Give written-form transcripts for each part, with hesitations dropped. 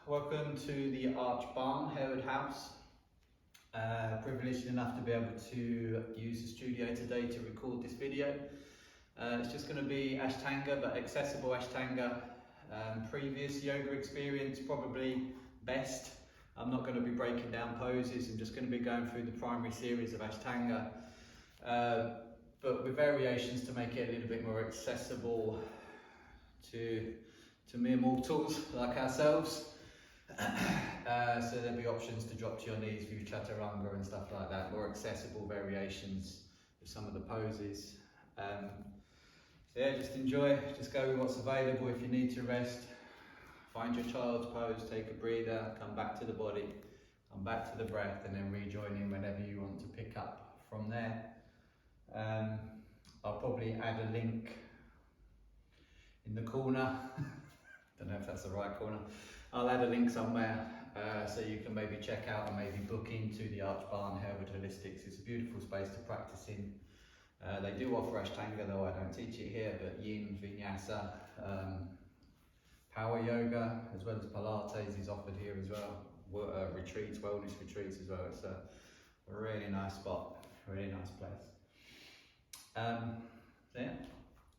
welcome to the Arch Barn, Harewood House. Privileged enough to be able to use the studio today to record this video. It's just going to be Ashtanga, but accessible Ashtanga. Previous yoga experience, probably best. I'm not going to be breaking down poses, I'm just going to be going through the primary series of Ashtanga, but with variations to make it a little bit more accessible to mere mortals like ourselves. So there'll be options to drop to your knees, view chaturanga and stuff like that, more accessible variations of some of the poses. So yeah, just enjoy, just go with what's available. If you need to rest, find your child's pose, take a breather, come back to the body, come back to the breath, and then rejoin in whenever you want to pick up from there. I'll probably add a link in the corner. Don't know if that's the right corner. I'll add a link somewhere so you can maybe check out and maybe book into the Arch Barn Harewood Holistics. It's a beautiful space to practice in. They do offer Ashtanga, though I don't teach it here, but Yin, Vinyasa, power yoga, as well as Pilates is offered here as well. Retreats, wellness retreats as well. It's a really nice spot, really nice place. So yeah,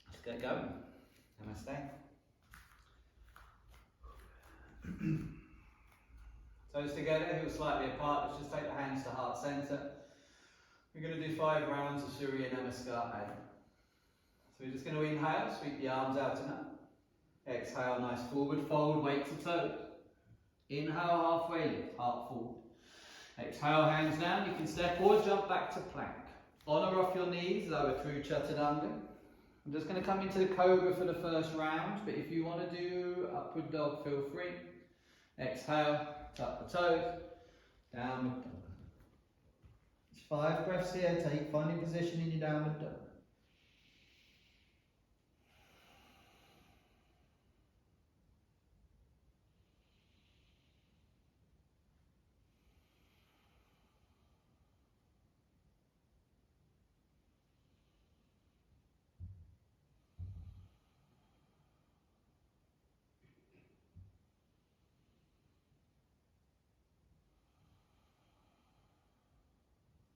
let's get going. Namaste. Toes together, heels slightly apart. Let's just take the hands to heart center. We're going to do 5 rounds of Surya Namaskar. So we're just going to inhale, sweep the arms out and up. Exhale, nice forward fold, weight to toes. Inhale, halfway lift, heart forward. Exhale, hands down. You can step or jump back to plank. Honour off your knees, lower through chaturanga. I'm just going to come into the cobra for the first round, but if you want to do upward dog, feel free. Exhale, tuck the toes, downward dog. It's 5 breaths here, finding position in your downward dog.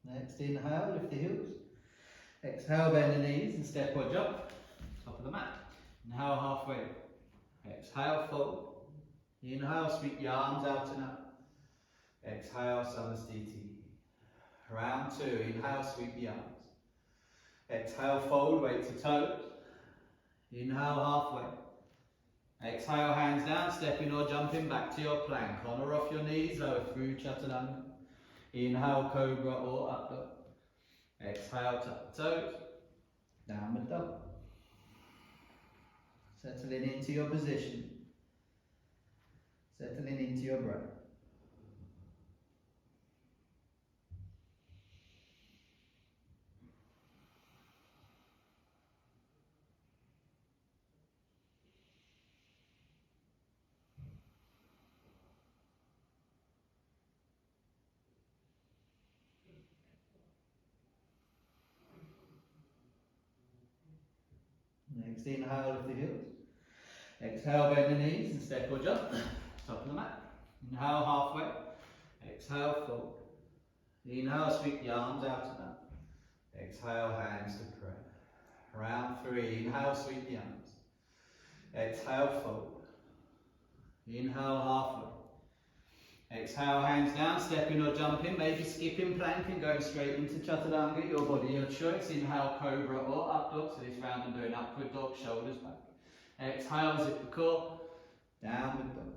Next inhale, lift the heels. Exhale, bend the knees and step or jump. Top of the mat. Inhale, halfway. Exhale, fold. Inhale, sweep the arms out and up. Exhale, Samastiti. Round 2. Inhale, sweep the arms. Exhale, fold, weight to toes. Inhale, halfway. Exhale, hands down, stepping or jumping back to your plank. Honour off your knees, lower through chaturanga. Inhale, cobra or up dog. Exhale, tuck the toes. Downward dog. Settling into your position. Settling into your breath. Next inhale, lift the heels. Exhale, bend the knees and step or jump. Top of the mat. Inhale, halfway. Exhale, fold. Inhale, sweep the arms out and up. Exhale, hands to prayer. Round 3. Inhale, sweep the arms. Exhale, fold. Inhale, halfway. Exhale, hands down, stepping or jumping, maybe skipping plank and going straight into chaturanga, your body, your choice. Inhale, cobra or up dog. So this round I'm doing upward dog, shoulders back. Exhale, zip the core, downward dog.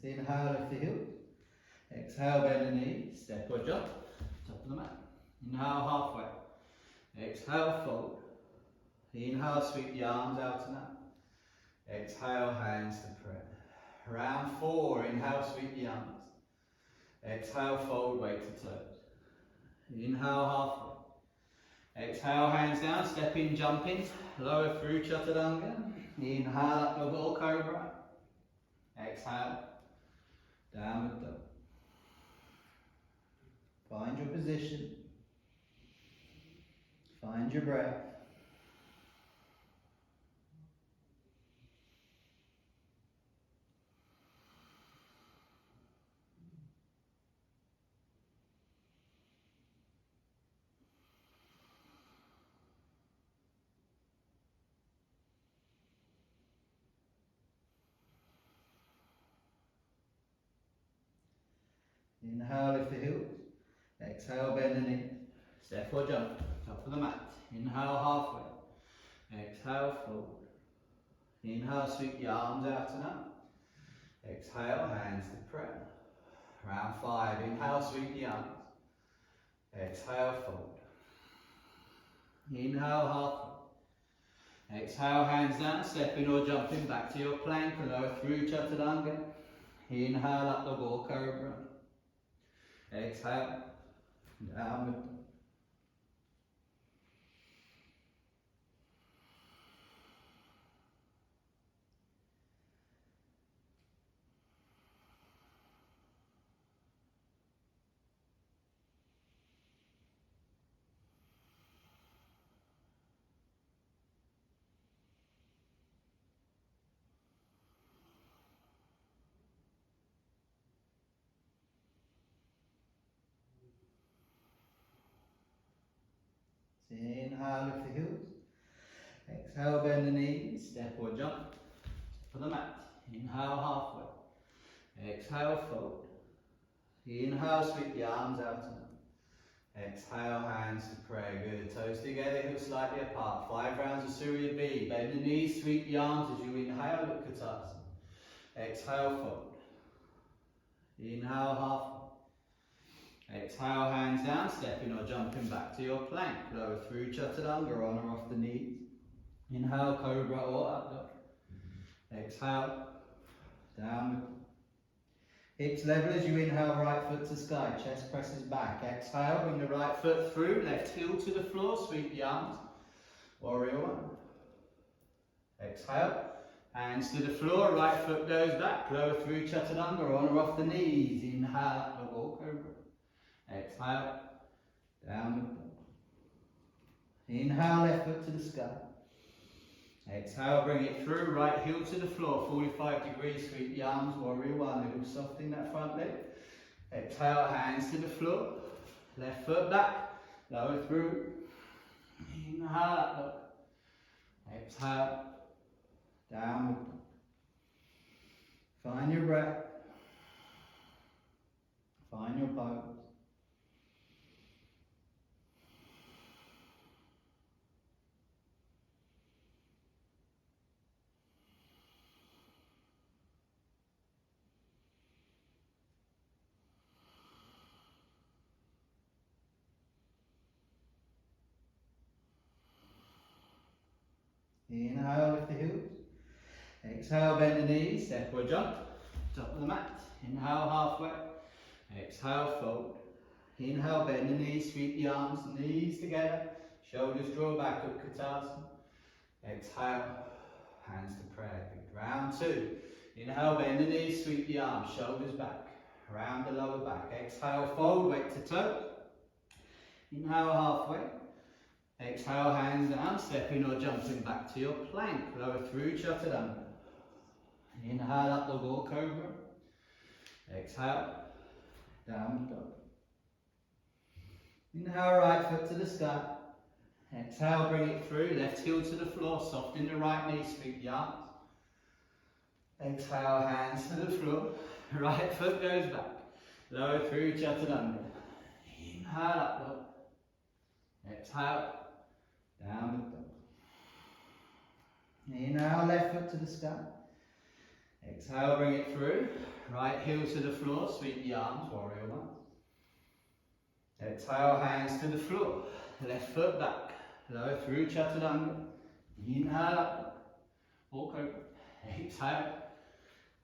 Inhale, lift the heels. Exhale, bend the knees, step or jump, top of the mat. Inhale, halfway. Exhale, fold. Inhale, sweep the arms out and up. Exhale, hands to prayer. Round 4, inhale, sweep the arms. Exhale, fold, weight to toes. Inhale, halfway. Exhale, hands down, step in, jump in. Lower through chaturanga. Inhale, up dog or cobra. Exhale, downward dog. Find your position. Find your breath. Inhale, lift the heels. Exhale, bend the knees. Step or jump, top of the mat. Inhale, halfway. Exhale, fold. Inhale, sweep the arms out and up. Exhale, hands to prayer. Round 5, inhale, sweep the arms. Exhale, fold. Inhale, halfway. Exhale, hands down, stepping or jumping back to your plank, lower through chaturanga. Inhale, up dog or cobra. Exhale, downward. Inhale, lift the heels. Exhale, bend the knees, step or jump for the mat. Inhale, halfway. Exhale, fold. Inhale, sweep the arms out and up. Exhale, hands to prayer. Good. Toes together, hips slightly apart. 5 rounds of Surya B. Bend the knees, sweep the arms as you inhale, Utkatasana. Exhale, fold. Inhale, halfway. Exhale, hands down, stepping or jumping back to your plank. Lower through chaturanga, honour off the knees. Inhale, cobra or up dog. Exhale, downward. Hips level as you inhale, right foot to sky, chest presses back. Exhale, bring the right foot through, left heel to the floor, sweep the arms. Warrior 1. Exhale, hands to the floor, right foot goes back. Lower through chaturanga, honour off the knees. Inhale, up dog or cobra. Exhale, downward dog. Inhale, left foot to the sky. Exhale, bring it through, right heel to the floor, 45 degrees, sweep the arms, warrior 1, a little softening that front leg. Exhale, hands to the floor, left foot back, lower through. Inhale, up dog. Exhale, downward dog. Find your breath. Find your pose. Inhale, lift the heels. Exhale, bend the knees, step or jump, top of the mat. Inhale, halfway. Exhale, fold. Inhale, bend the knees, sweep the arms, knees together, shoulders draw back, Utkatasana. Exhale, hands to prayer. Good. Round 2. Inhale, bend the knees, sweep the arms, shoulders back, round the lower back. Exhale, fold, weight to toe. Inhale, halfway. Exhale, hands down, stepping or jumping back to your plank, lower through chaturanga. Inhale, up dog or cobra. Exhale, downward dog. Inhale, right foot to the sky. Exhale, bring it through, left heel to the floor, soften the right knee, sweep the arms. Exhale, hands to the floor, right foot goes back, lower through chaturanga. Inhale, up dog. Exhale, downward dog. Inhale, left foot to the sky. Exhale, bring it through. Right heel to the floor, sweep the arms, warrior 1. Exhale, hands to the floor. Left foot back. Lower through chaturanga. Inhale, up. Walk over. Exhale.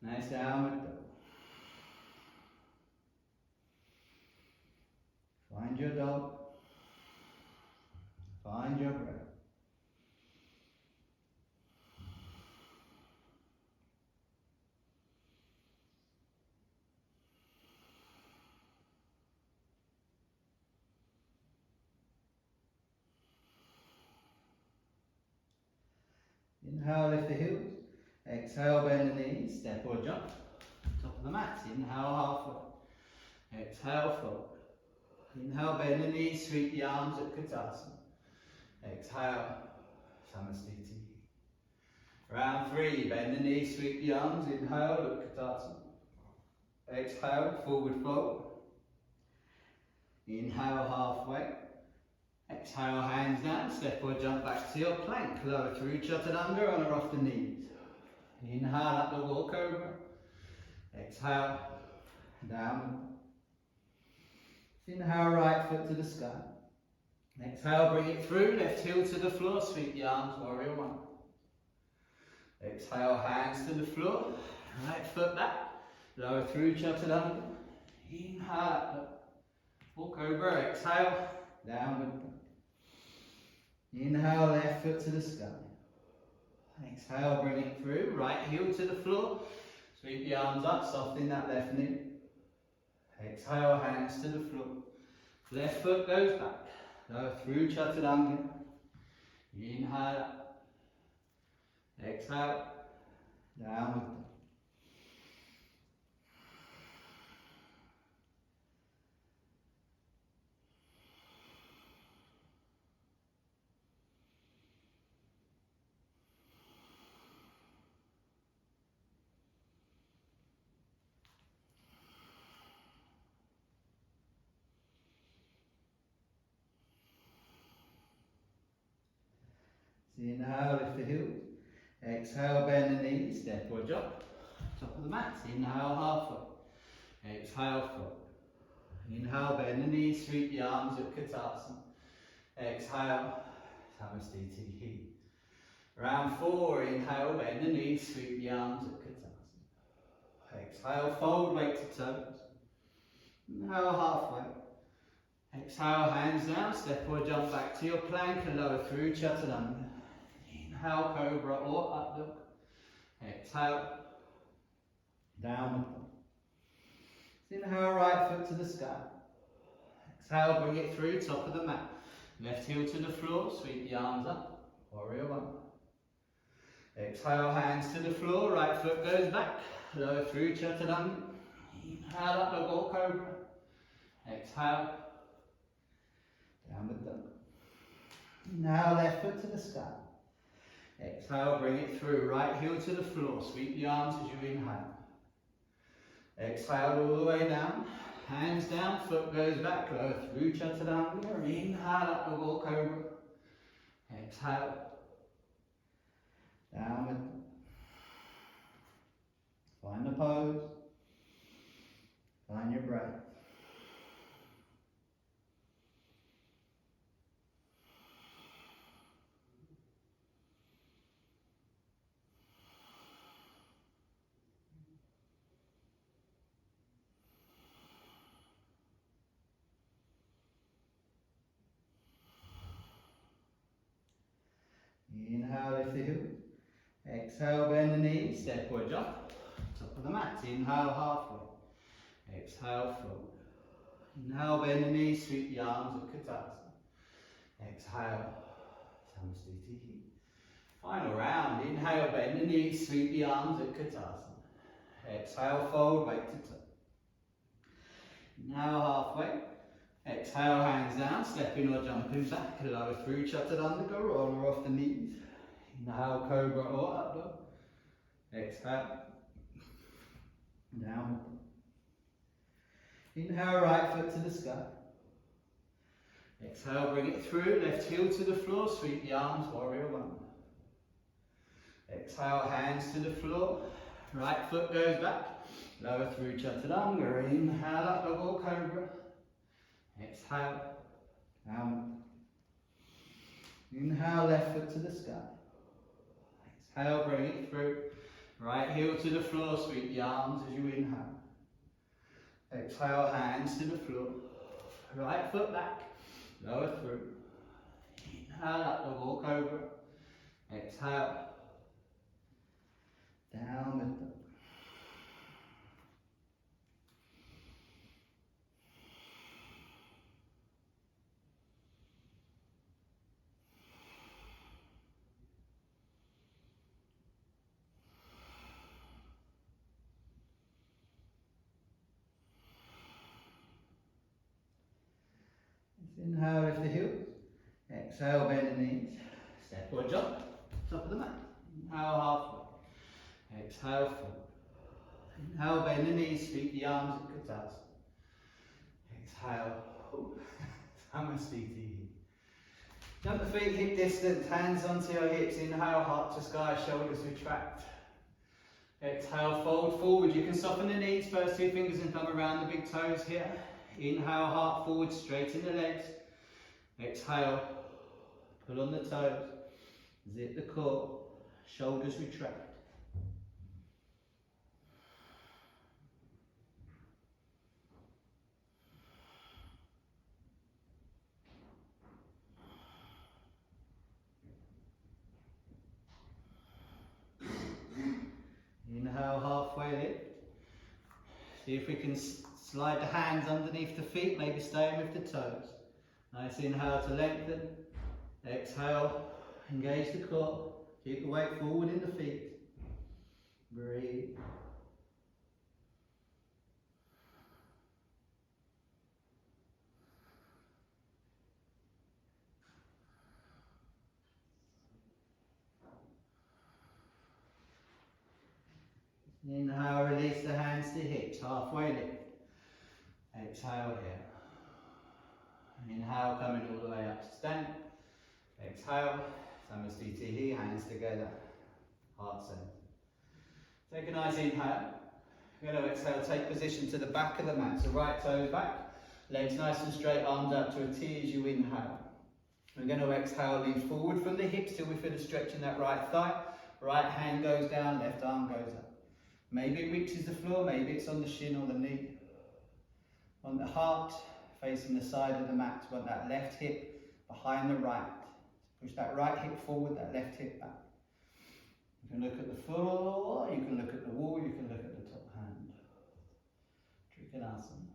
Nice downward dog. Find your dog. Find your breath. Inhale, lift the heels. Exhale, bend the knees, step or jump. Top of the mat. Inhale, halfway. Exhale, fold. Inhale, bend the knees, sweep the arms at Utkatasana. Exhale, Samadhi. Round 3, bend the knees, sweep the arms. Inhale, Utkatasana. Exhale, forward fold. Inhale, halfway. Exhale, hands down, step or jump back to your plank. Lower through Chaturanga on or off the knees. Inhale, up the walk over. Exhale, down. Inhale, right foot to the sky. Exhale, bring it through, left heel to the floor, sweep the arms, warrior 1. Exhale, hands to the floor, right foot back, lower through Chaturanga. Inhale, up, walk over, exhale, downward. Inhale, left foot to the sky. Exhale, bring it through, right heel to the floor, sweep the arms up, soften that left knee. Exhale, hands to the floor. Left foot goes back. Lower through Chaturanga. Inhale up. Exhale. Downward. Inhale, lift the heels. Exhale, bend the knees, step or jump. Top of the mat. Inhale, halfway. Exhale, fold. Inhale, bend the knees, sweep the arms at Utkatasana. Exhale, Samadhi. Round 4, inhale, bend the knees, sweep the arms at Utkatasana. Exhale, fold, weight to toes. Inhale, halfway. Exhale, hands down, step or jump back to your plank and lower through Chaturanga. Inhale, cobra or up dog. Exhale, downward dog. Inhale, right foot to the sky. Exhale, bring it through, top of the mat. Left heel to the floor, sweep the arms up, warrior 1. Exhale, hands to the floor, right foot goes back, lower through Chaturanga. Inhale, up dog or cobra. Exhale, downward dog. Inhale, left foot to the sky. Exhale, bring it through, right heel to the floor, sweep the arms as you inhale. Exhale all the way down, hands down, foot goes back, lower through Chaturanga. Inhale, up the wall cobra. Exhale, downward. Find the pose, find your breath. Inhale, lift the heels. Exhale, bend the knees, step or jump. Top of the mat. Inhale, halfway. Exhale, fold. Inhale, bend the knees, sweep the arms at Utkatasana. Exhale, Samadhi. Final round. Inhale, bend the knees, sweep the arms at Utkatasana. Exhale, fold, weight to toe. Inhale, halfway. Exhale, hands down, stepping or jumping back, lower through Chaturanga, roller off the knees. Inhale, cobra or up dog. Exhale, down. Inhale, right foot to the sky. Exhale, bring it through, left heel to the floor, sweep the arms, warrior 1. Exhale, hands to the floor, right foot goes back, lower through Chaturanga. Inhale, up dog or cobra. Exhale, down. Inhale, left foot to the sky. Exhale, bring it through. Right heel to the floor, sweep the arms as you inhale. Exhale, hands to the floor. Right foot back, lower through. Inhale up the walk over. Exhale, downward dog. Inhale, lift the heels. Exhale, bend the knees. Step or jump, top of the mat. Inhale, halfway. Exhale, forward. Inhale, bend the knees, sweep the arms at Katas. Exhale, Samadhi. Jump the feet hip distance, hands onto your hips. Inhale, heart to sky, shoulders retract. Exhale, fold forward. You can soften the knees, first two fingers and thumb around the big toes here. Inhale, heart forward, straighten the legs. Exhale, pull on the toes, zip the core, shoulders retract. Inhale, halfway lift. See if we can slide the hands underneath the feet, maybe staying with the toes. Nice inhale to lengthen. Exhale, engage the core. Keep the weight forward in the feet. Breathe. Inhale, release the hands to hips, halfway lift. Exhale here. Inhale, coming all the way up to stand. Exhale, Samadhi, hands together, heart center. Take a nice inhale. We're going to exhale, take position to the back of the mat. So right toes back, legs nice and straight, arms out to a T as you inhale. We're going to exhale, lean forward from the hips till we feel a stretch in that right thigh. Right hand goes down, left arm goes up. Maybe it reaches the floor, maybe it's on the shin or the knee. On the heart, facing the side of the mat, you want that left hip behind the right. Push that right hip forward, that left hip back. You can look at the floor, you can look at the wall, you can look at the top hand. Trikonasana.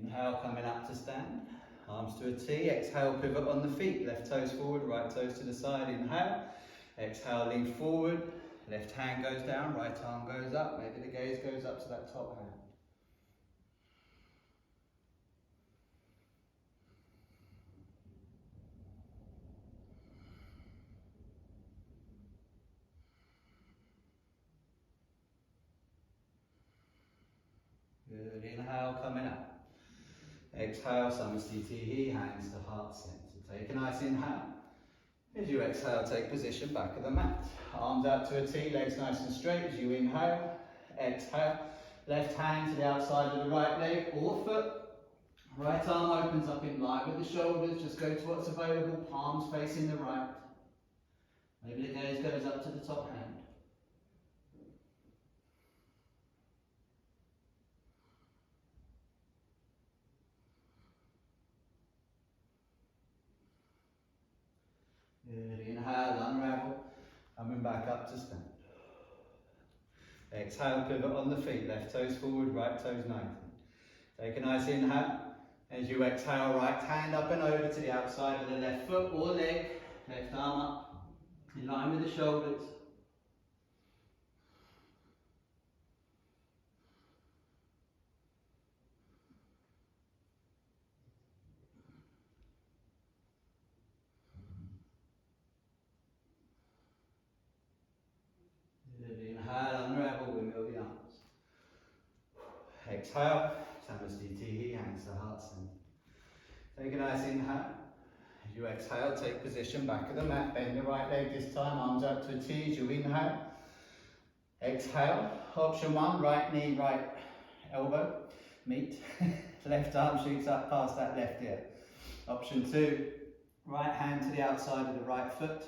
Inhale, coming up to stand. Arms to a T. Exhale, pivot on the feet. Left toes forward, right toes to the side. Inhale. Exhale, lean forward. Left hand goes down, right arm goes up. Maybe the gaze goes up to that top hand. Good. Inhale, coming up. Exhale, Samadhi, hands to heart center. Take a nice inhale. As you exhale, take position back of the mat. Arms out to a T, legs nice and straight as you inhale. Exhale, left hand to the outside of the right leg or foot. Right arm opens up in line with the shoulders. Just go to what's available, palms facing the right. Maybe the gaze goes up to the top hand. Good. Inhale, unravel, coming back up to stand. Exhale, pivot on the feet, left toes forward, right toes 90. Take a nice inhale. As you exhale, right hand up and over to the outside of the left foot or leg, left arm up, in line with the shoulders. Inhale, unravel, windmill the arms. Exhale, Samadhi, hands to heart center. Take a nice inhale. As you exhale, take position back of the mat. Bend the right leg this time, arms out to a T as you inhale. Exhale, option one, right knee, right elbow. meet. Left arm shoots up past that left ear. Option 2, right hand to the outside of the right foot.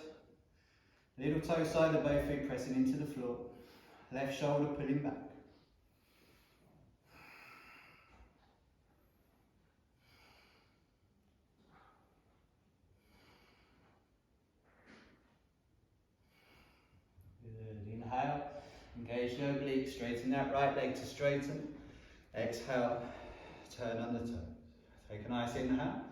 Little toe side of both feet pressing into the floor. Left shoulder pulling back. Good. Inhale. Engage the oblique. Straighten that right leg to straighten. Exhale. Turn on the toe. Take a nice inhale.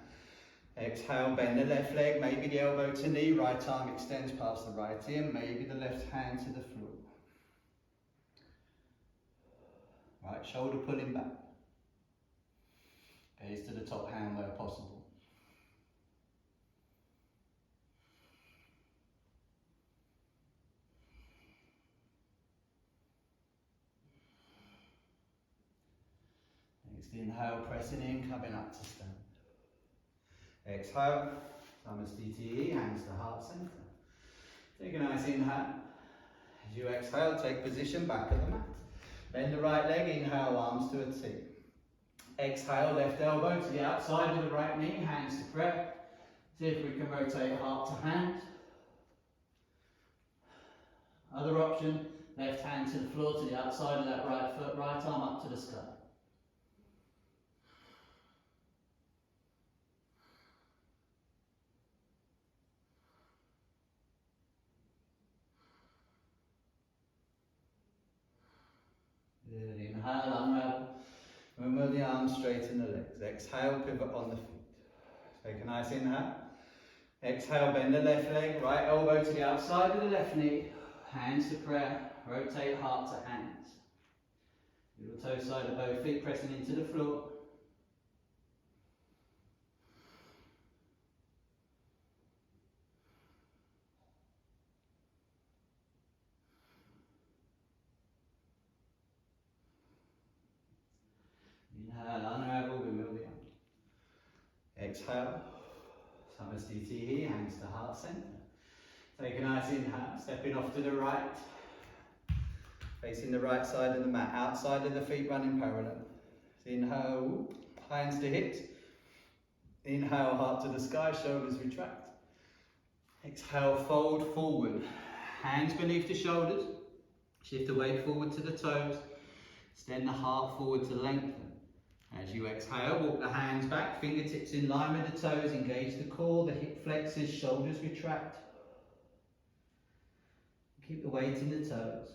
Exhale, bend the left leg, maybe the elbow to knee, right arm extends past the right ear, maybe the left hand to the floor. Right shoulder pulling back. Gaze to the top hand where possible. Next inhale, pressing in, coming up to stand. Exhale, Samadhi, hands to heart center. Take a nice inhale. As you exhale, take position back of the mat. Bend the right leg, inhale, arms to a T. Exhale, left elbow to the outside of the right knee, hands to prayer. See if we can rotate heart to hand. Other option, left hand to the floor to the outside of that right foot, right arm up to the sky. Good. Inhale, unravel. Remove the arms, straighten the legs. Exhale, pivot on the feet. Take a nice inhale. Exhale, bend the left leg, right elbow to the outside of the left knee. Hands to prayer. Rotate heart to hands. Little toe side of both feet pressing into the floor. Inhale, unravel, remove the arm. Exhale, Samadhi, hands to heart center. Take a nice inhale, stepping off to the right. Facing the right side of the mat, outside of the feet running parallel. Inhale, hands to hips. Inhale, heart to the sky, shoulders retract. Exhale, fold forward. Hands beneath the shoulders. Shift the weight forward to the toes. Extend the heart forward to lengthen. As you exhale, walk the hands back, fingertips in line with the toes, engage the core, the hip flexors, shoulders retract. Keep the weight in the toes.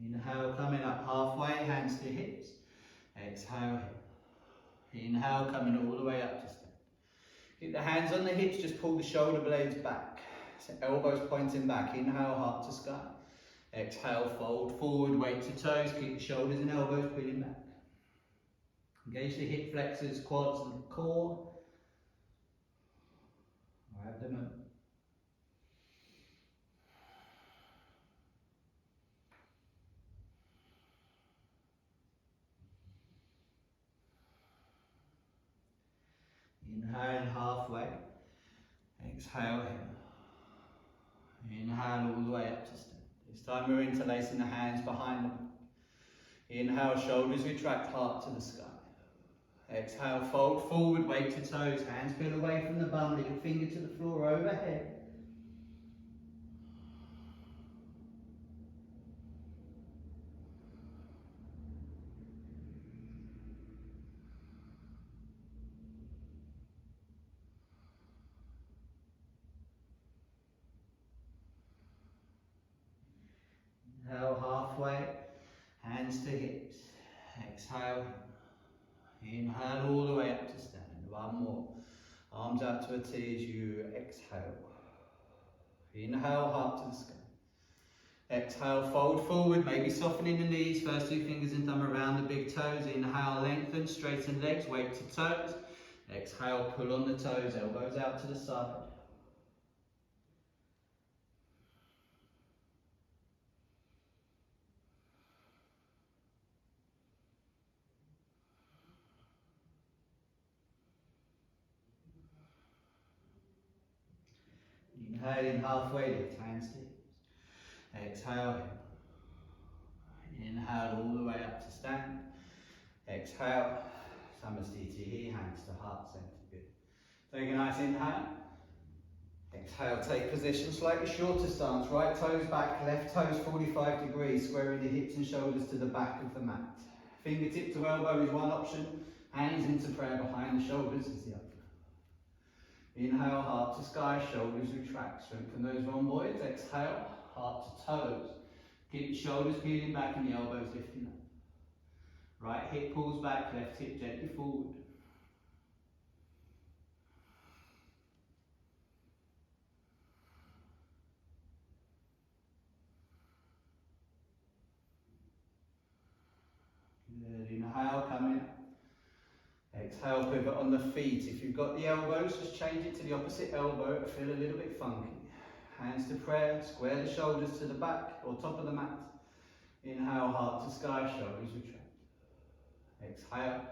Inhale, coming up halfway, hands to hips. Exhale, inhale, coming all the way up to stand. Keep the hands on the hips, just pull the shoulder blades back. So elbows pointing back. Inhale, heart to sky. Exhale, fold forward, weight to toes. Keep the shoulders and elbows pulling back. Engage the hip flexors, quads and core. Or abdomen. Inhale halfway. Exhale in. Inhale all the way up to stand. This time we're interlacing the hands behind them. Inhale, shoulders retract, heart to the sky. Exhale, fold forward, weight to toes, hands peel away from the bum, little finger to the floor overhead. Inhale halfway, hands to hips. Exhale. Inhale all the way up to stand. One more. Arms out to a T as you exhale. Inhale, heart to the sky. Exhale, fold forward, maybe softening the knees. First two fingers and thumb around the big toes. Inhale, lengthen, straighten legs, weight to toes. Exhale, pull on the toes, elbows out to the side. Inhale in halfway lift, hands to hips. Exhale, hip. Inhale all the way up to stand. Exhale, Samastiti, hands to heart center. Good. Take a nice inhale. Exhale, take position, slightly shorter stance. Right toes back, left toes 45 degrees, squaring the hips and shoulders to the back of the mat. Fingertip to elbow is one option. Hands into prayer behind the shoulders is the other. Inhale, heart to sky, shoulders retract. Strengthen those rhomboids. Exhale, heart to toes. Keep the shoulders peeling back and the elbows lifting up. Right hip pulls back, left hip gently forward. Good. Inhale, coming up. Exhale, pivot on the feet. If you've got the elbows, just change it to the opposite elbow. It'll feel a little bit funky. Hands to prayer, square the shoulders to the back or top of the mat. Inhale, heart to sky, shoulders retract. Exhale,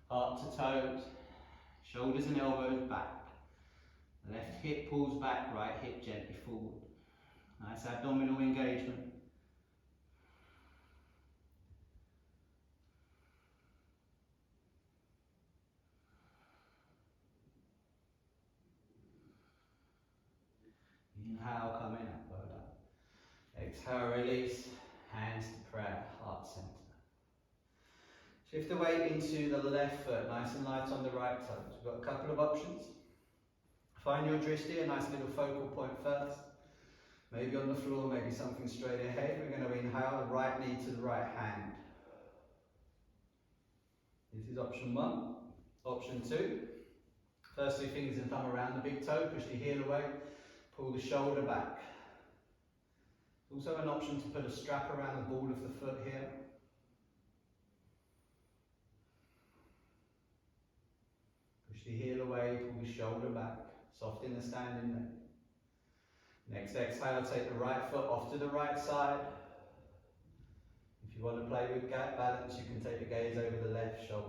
heart to toes, shoulders and elbows back. Left hip pulls back, right hip gently forward. Nice abdominal engagement. Inhale, coming up, well done. Exhale, release, hands to prayer, heart center. Shift the weight into the left foot, nice and light on the right toes. We've got a couple of options. Find your drishti, a nice little focal point first. Maybe on the floor, maybe something straight ahead. We're going to inhale the right knee to the right hand. This is option one. Option two. First two fingers and thumb around the big toe, push the heel away, pull the shoulder back. Also an option to put a strap around the ball of the foot here. Push the heel away, pull the shoulder back, soften the standing leg. Next exhale, take the right foot off to the right side. If you want to play with balance, you can take the gaze over the left shoulder.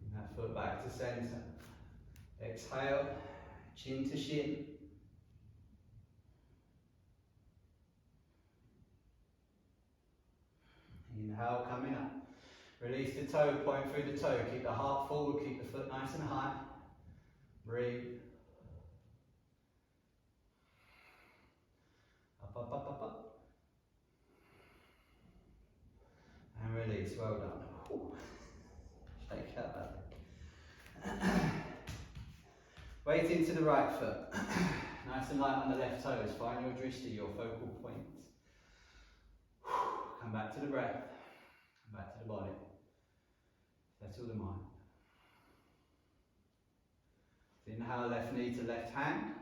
Bring that foot back to center. Exhale, chin to shin. Inhale, coming up. Release the toe, point through the toe. Keep the heart forward, keep the foot nice and high. Breathe. Up, up, up, up, up. And release, well done. Ooh. Shake out that. Weight into the right foot. Nice and light on the left toes. Find your drishti, your focal point. Come back to the breath. Come back to the body. Settle the mind. Inhale, left knee to left hand.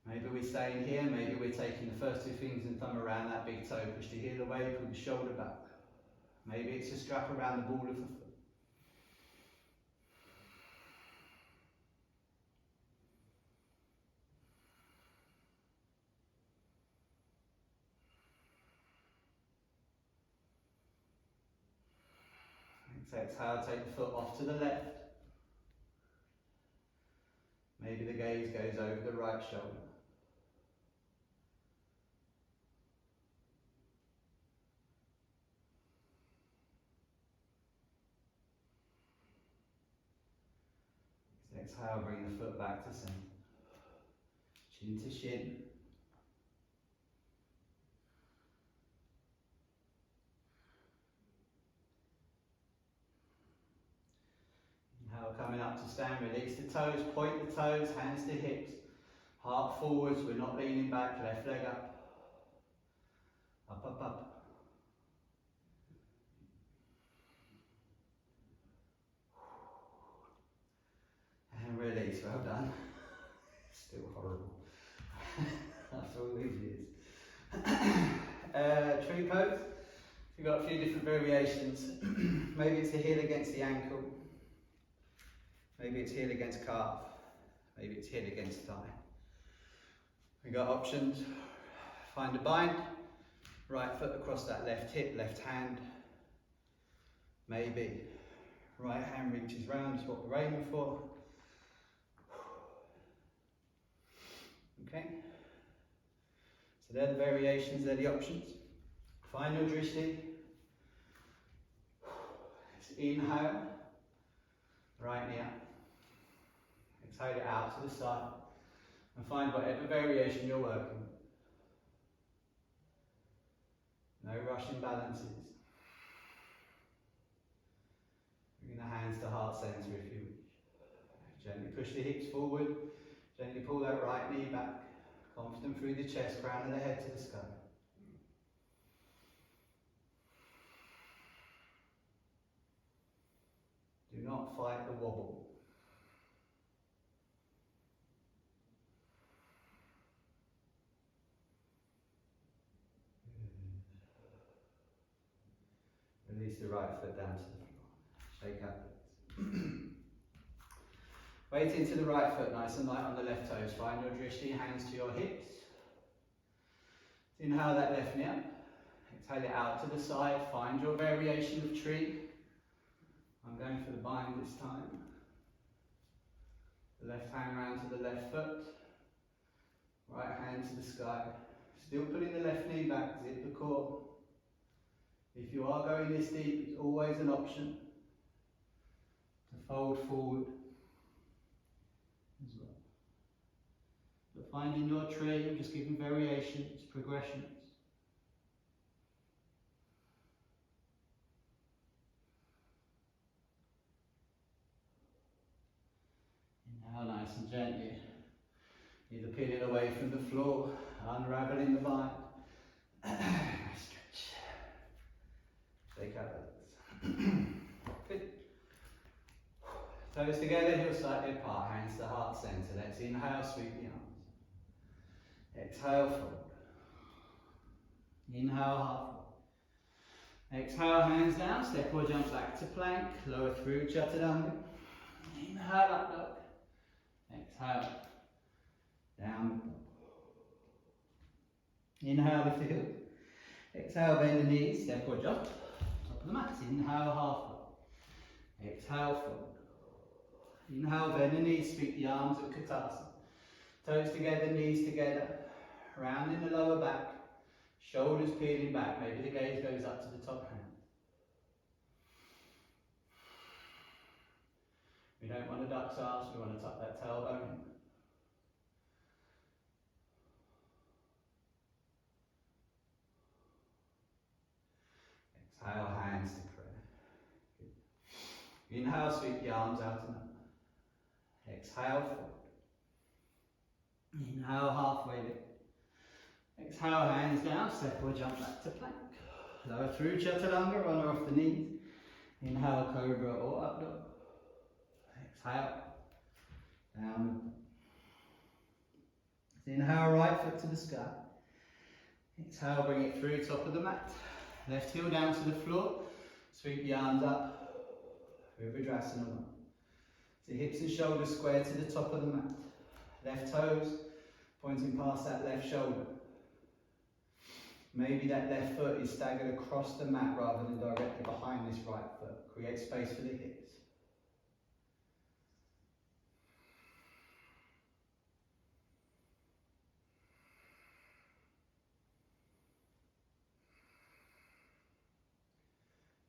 Maybe we're staying here, maybe we're taking the first two fingers and thumb around that big toe, push the heel away, pull the shoulder back. Maybe it's a strap around the ball of the foot. Exhale, take the foot off to the left. Maybe the gaze goes over the right shoulder. Exhale, bring the foot back to center. Chin to shin. Inhale, coming up to stand, release the toes, point the toes, hands to hips. Heart forwards, we're not leaning back, left leg up. Up, up, up. And release, well done. Still horrible. After all these years. Tree pose. We've got a few different variations. Maybe it's the heel against the ankle. Maybe it's heel against calf. Maybe it's heel against thigh. We've got options. Find a bind. Right foot across that left hip, left hand. Maybe. Right hand reaches round is what we're aiming for. Okay. So they're the variations, they're the options. Find your drishti. Let's inhale. Right knee up. Exhale it out to the side. And find whatever variation you're working with. No rushing balances. Bring the hands to heart centre if you wish. Gently push the hips forward. Gently pull that right knee back. Confident through the chest, crown of the head to the sky. Do not fight the wobble. Release the right foot down to the floor. Shake upwards. Weight into the right foot, nice and light on the left toes. Find your drishti, hands to your hips. Inhale that left knee up. Exhale it out to the side. Find your variation of tree. I'm going for the bind this time. The left hand round to the left foot. Right hand to the sky. Still pulling the left knee back, zip the core. If you are going this deep, it's always an option to fold forward as well. But finding your tree, I'm just giving variations, progressions. Inhale nice and gently, either peeling away from the floor, unraveling the bind. Stretch. Shake out the legs. Good. Toes together, heels slightly apart, hands to heart centre. Let's inhale, sweep the arms. Exhale, fold. Inhale, half fold. Exhale, hands down, step or jump back to plank. Lower through, Chaturanga. Inhale, up dog. Exhale, down. Inhale, lift the heels. Exhale, bend the knees, step or jump. Top of the mat. Inhale, half fold. Exhale, fold. Inhale, bend the knees, sweep the arms of Katasana. Toes together, knees together. Round in the lower back. Shoulders peeling back. Maybe the gaze goes up to the top hand. We don't want to duck's arms, we want to tuck that tailbone in. Exhale, hands to prayer. Good. Inhale, sweep the arms out and up. Exhale, fold. Inhale, halfway lift. Exhale, hands down, step or jump back to plank. Lower through Chaturanga, runner off the knees. Inhale, cobra or up dog. Exhale, down. Inhale, right foot to the sky. Exhale, bring it through, top of the mat. Left heel down to the floor. Sweep the arms up. Withdrawal. So hips and shoulders square to the top of the mat. Left toes pointing past that left shoulder. Maybe that left foot is staggered across the mat rather than directly behind this right foot. Create space for the hips.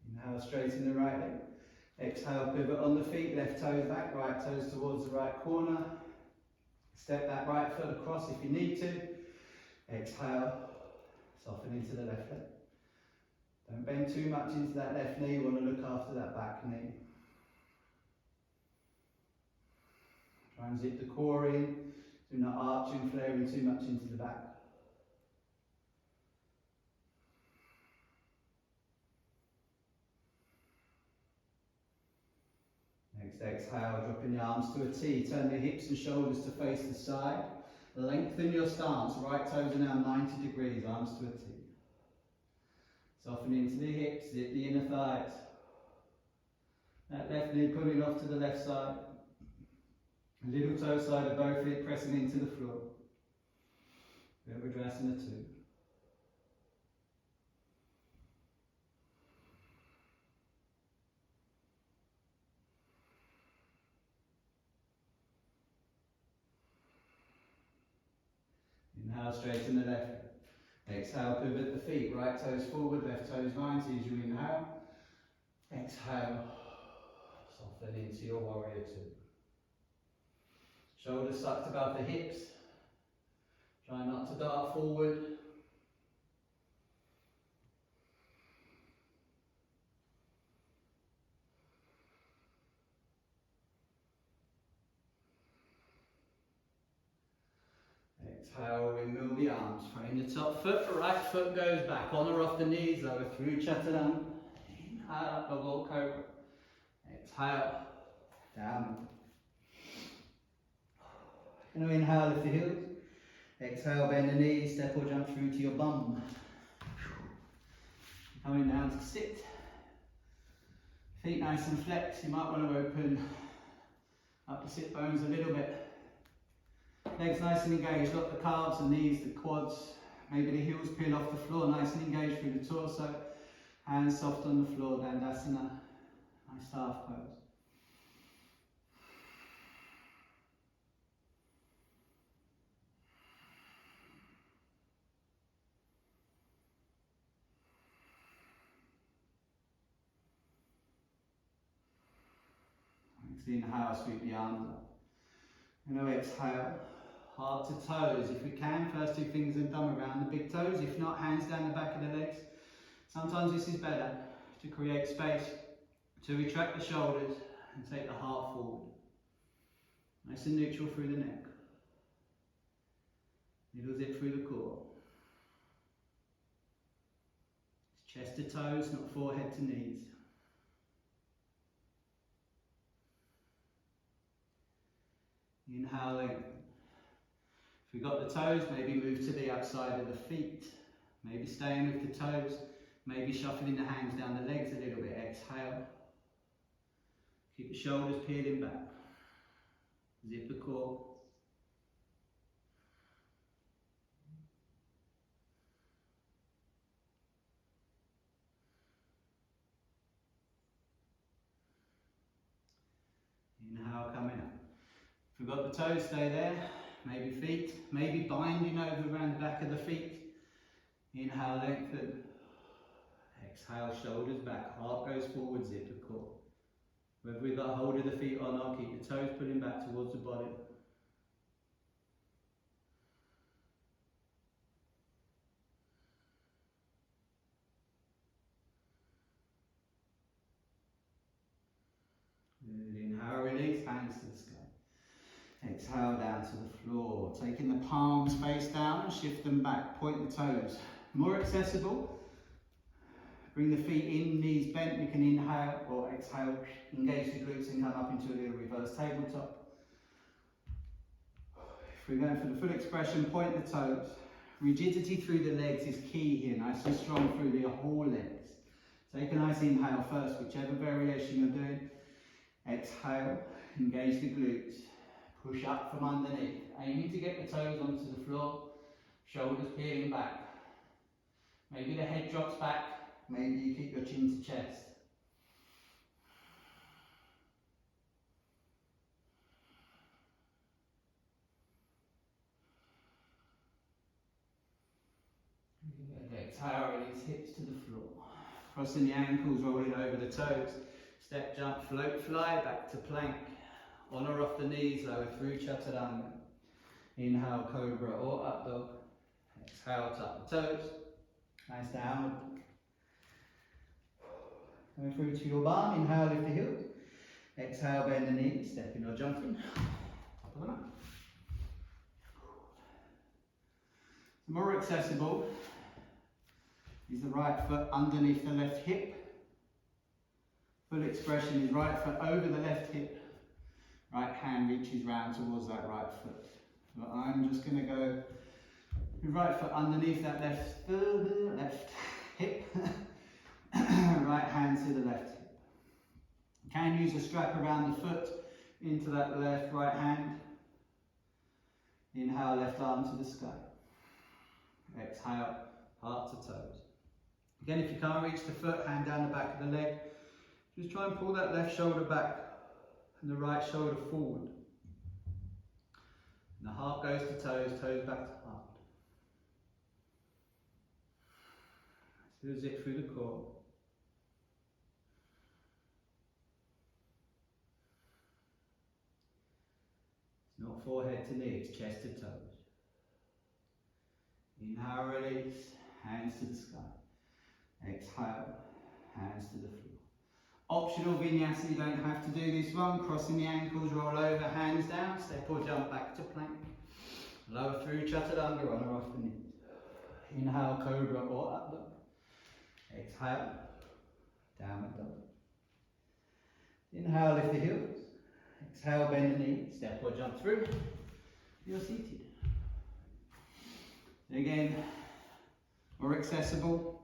Inhale, straighten the right leg. Exhale, pivot on the feet, left toes back, right toes towards the right corner. Step that right foot across if you need to. Exhale, soften into the left leg. Don't bend too much into that left knee, you want to look after that back knee. Try and zip the core in, do not arch and flaring too much into the back. Next exhale, dropping the arms to a T. Turn the hips and shoulders to face the side. Lengthen your stance. Right toes are now 90 degrees, arms to a T. Soften into the hips, zip the inner thighs. That left knee pulling off to the left side. Little toe side of both feet pressing into the floor. Withdrawal 2. Inhale, straighten the left. Exhale, pivot the feet. Right toes forward, left toes 90 as you inhale. Exhale, soften into your warrior two. Shoulders sucked above the hips. Try not to dart forward. Exhale, remove the arms. Frame the top foot, right foot goes back. On or off the knees, lower through Chaturanga. Inhale, up dog or cobra. Exhale, down. Going to inhale, lift the heels. Exhale, bend the knees, step or jump through to your bum. Coming down to sit. Feet nice and flexed. You might want to open up the sit bones a little bit. Legs nice and engaged, lock the calves, the knees, the quads. Maybe the heels peel off the floor, nice and engaged through the torso. Hands soft on the floor, Dandasana. Nice half pose. Inhale, sweep the arms up. And now exhale, heart to toes. If we can, first two fingers and thumb around the big toes. If not, hands down the back of the legs. Sometimes this is better to create space, to retract the shoulders and take the heart forward. Nice and neutral through the neck. Little zip through the core. It's chest to toes, not forehead to knees. Inhale, lengthen. If we've got the toes, maybe move to the outside of the feet. Maybe staying with the toes. Maybe shuffling the hands down the legs a little bit. Exhale. Keep the shoulders peeling back. Zip the core. Inhale, coming up. If we've got the toes, stay there. Maybe feet, maybe binding over around the back of the feet. Inhale, lengthen. Exhale, shoulders back, heart goes forward, zip the core. Whether we've got hold of the feet or not, keep the toes pulling back towards the body. Good. Inhale, release, hands to the sky. Exhale down to the floor, taking the palms face down and shift them back, point the toes. More accessible, bring the feet in, knees bent, you can inhale or exhale, engage the glutes and come up into a little reverse tabletop. If we're going for the full expression, point the toes. Rigidity through the legs is key here, nice and strong through the whole legs. Take a nice inhale first, whichever variation you're doing. Exhale, engage the glutes. Push up from underneath, aiming to get the toes onto the floor, shoulders peeling back. Maybe the head drops back, maybe you keep your chin to chest. Exhale, release hips to the floor. Crossing the ankles, rolling over the toes. Step, jump, float, fly, back to plank. On or off the knees, lower through Chaturanga. Inhale, cobra or up dog. Exhale, tuck the toes. Nice downward. Coming through to your bum, inhale, lift the heels. Exhale, bend the knees, stepping or jumping. Top of the mat. More accessible is the right foot underneath the left hip. Full expression is right foot over the left hip. Right hand reaches round towards that right foot. So I'm just going to go with right foot underneath that left hip. Right hand to the left hip. You can use a strap around the foot into that left right hand. Inhale, left arm to the sky. Exhale, heart to toes. Again, if you can't reach the foot, hand down the back of the leg. Just try and pull that left shoulder back and the right shoulder forward. And the heart goes to toes, toes back to heart. Through zip through the core. It's not forehead to knee, it's chest to toes. Inhale, release, hands to the sky. Exhale, hands to the floor. Optional vinyasa, you don't have to do this one. Crossing the ankles, roll over, hands down, step or jump back to plank. Lower through chaturanga, runner off the knees. Inhale, cobra or up dog. Exhale, downward dog. Inhale, lift the heels. Exhale, bend the knees, step or jump through. You're seated. Again, more accessible.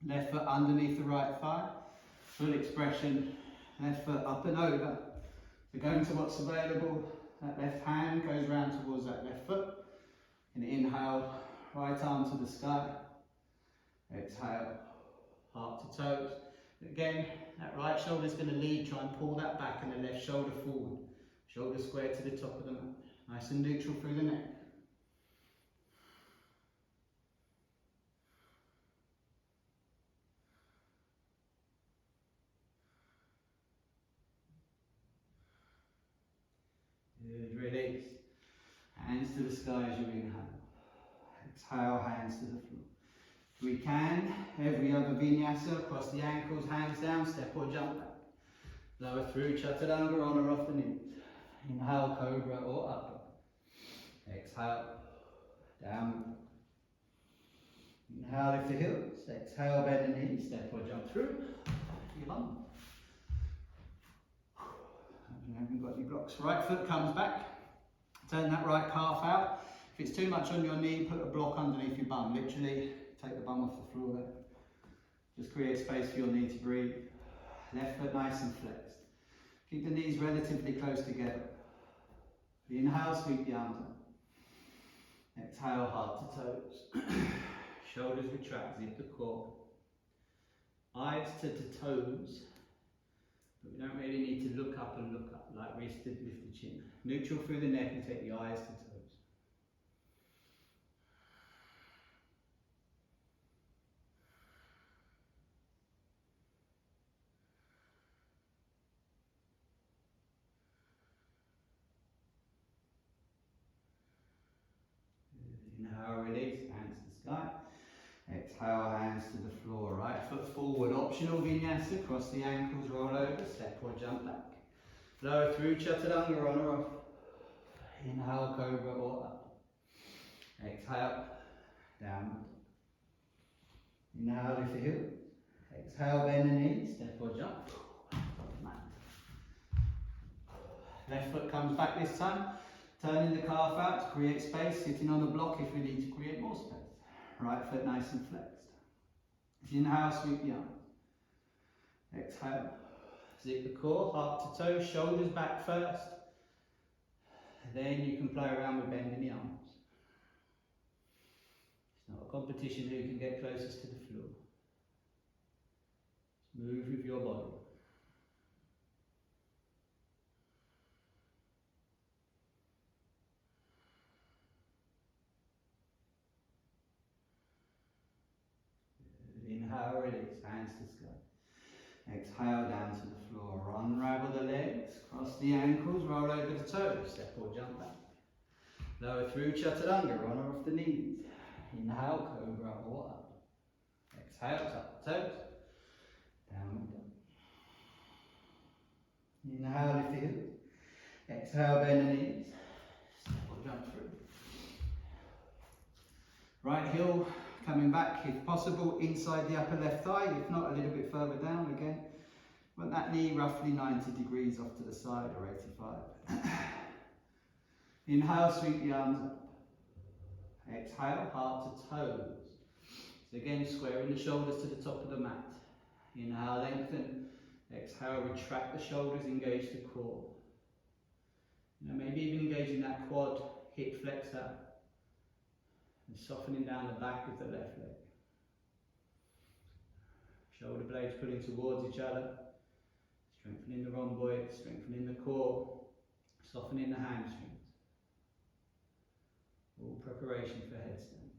Left foot underneath the right thigh. Full expression, left foot up and over. So going to what's available, that left hand goes round towards that left foot. And inhale, right arm to the sky. Exhale, heart to toes. Again, that right shoulder is going to lead, try and pull that back and the left shoulder forward. Shoulder square to the top of the mat. Nice and neutral through the neck. Good, release. Hands to the sky as you inhale. Exhale, hands to the floor. If we can, every other vinyasa, across the ankles, hands down, step or jump back. Lower through chaturanga, on or off the knees. Inhale, cobra or up. Exhale, down. Inhale, lift the heels. Exhale, bend the knees, step or jump through. Your bum. Haven't got any blocks. Right foot comes back. Turn that right calf out. If it's too much on your knee, put a block underneath your bum. Literally, take the bum off the floor there. Just create space for your knee to breathe. Left foot nice and flexed. Keep the knees relatively close together. Inhale, sweep the arms up. Exhale, heart to toes. Shoulders retract, zip the core. Eyes to the toes. But we don't really need to look up and look up, like wrist to lift the chin. Neutral through the neck and take the eyes to toes. Inhale, release, hands to the sky. Exhale, hands to the floor. Right foot forward. Optional vinyasa. Cross the ankles, roll over, step or jump back. Lower through chaturanga, on or off. Inhale, cobra or up. Exhale, down. Inhale, lift the heels. Exhale, bend the knees, step or jump. Left foot comes back this time. Turning the calf out to create space, sitting on the block if we need to create more space. Right foot nice and flexed. Inhale, sweep the arms. Exhale, zip the core, heart to toe, shoulders back first. Then you can play around with bending the arms. It's not a competition who can get closest to the floor. Just move with your body. Inhale, release, hands to sky. Exhale, down to the floor. Unravel the legs, cross the ankles, roll over the toes, step or jump back. Lower through chaturanga, run off the knees. Inhale, cobra or up. Exhale, tuck the toes. Down and down. Inhale, lift the heels. Exhale, bend the knees. Step or jump through. Right heel coming back, if possible, inside the upper left thigh, if not a little bit further down again. Want that knee roughly 90 degrees off to the side, or 85. Inhale, sweep the arms up. Exhale, heart to toes. So again, squaring the shoulders to the top of the mat. Inhale, lengthen. Exhale, retract the shoulders, engage the core. Maybe even engaging that quad, hip flexor. And softening down the back of the left leg. Shoulder blades pulling towards each other. Strengthening the rhomboid, strengthening the core, softening the hamstrings. All preparation for headstand.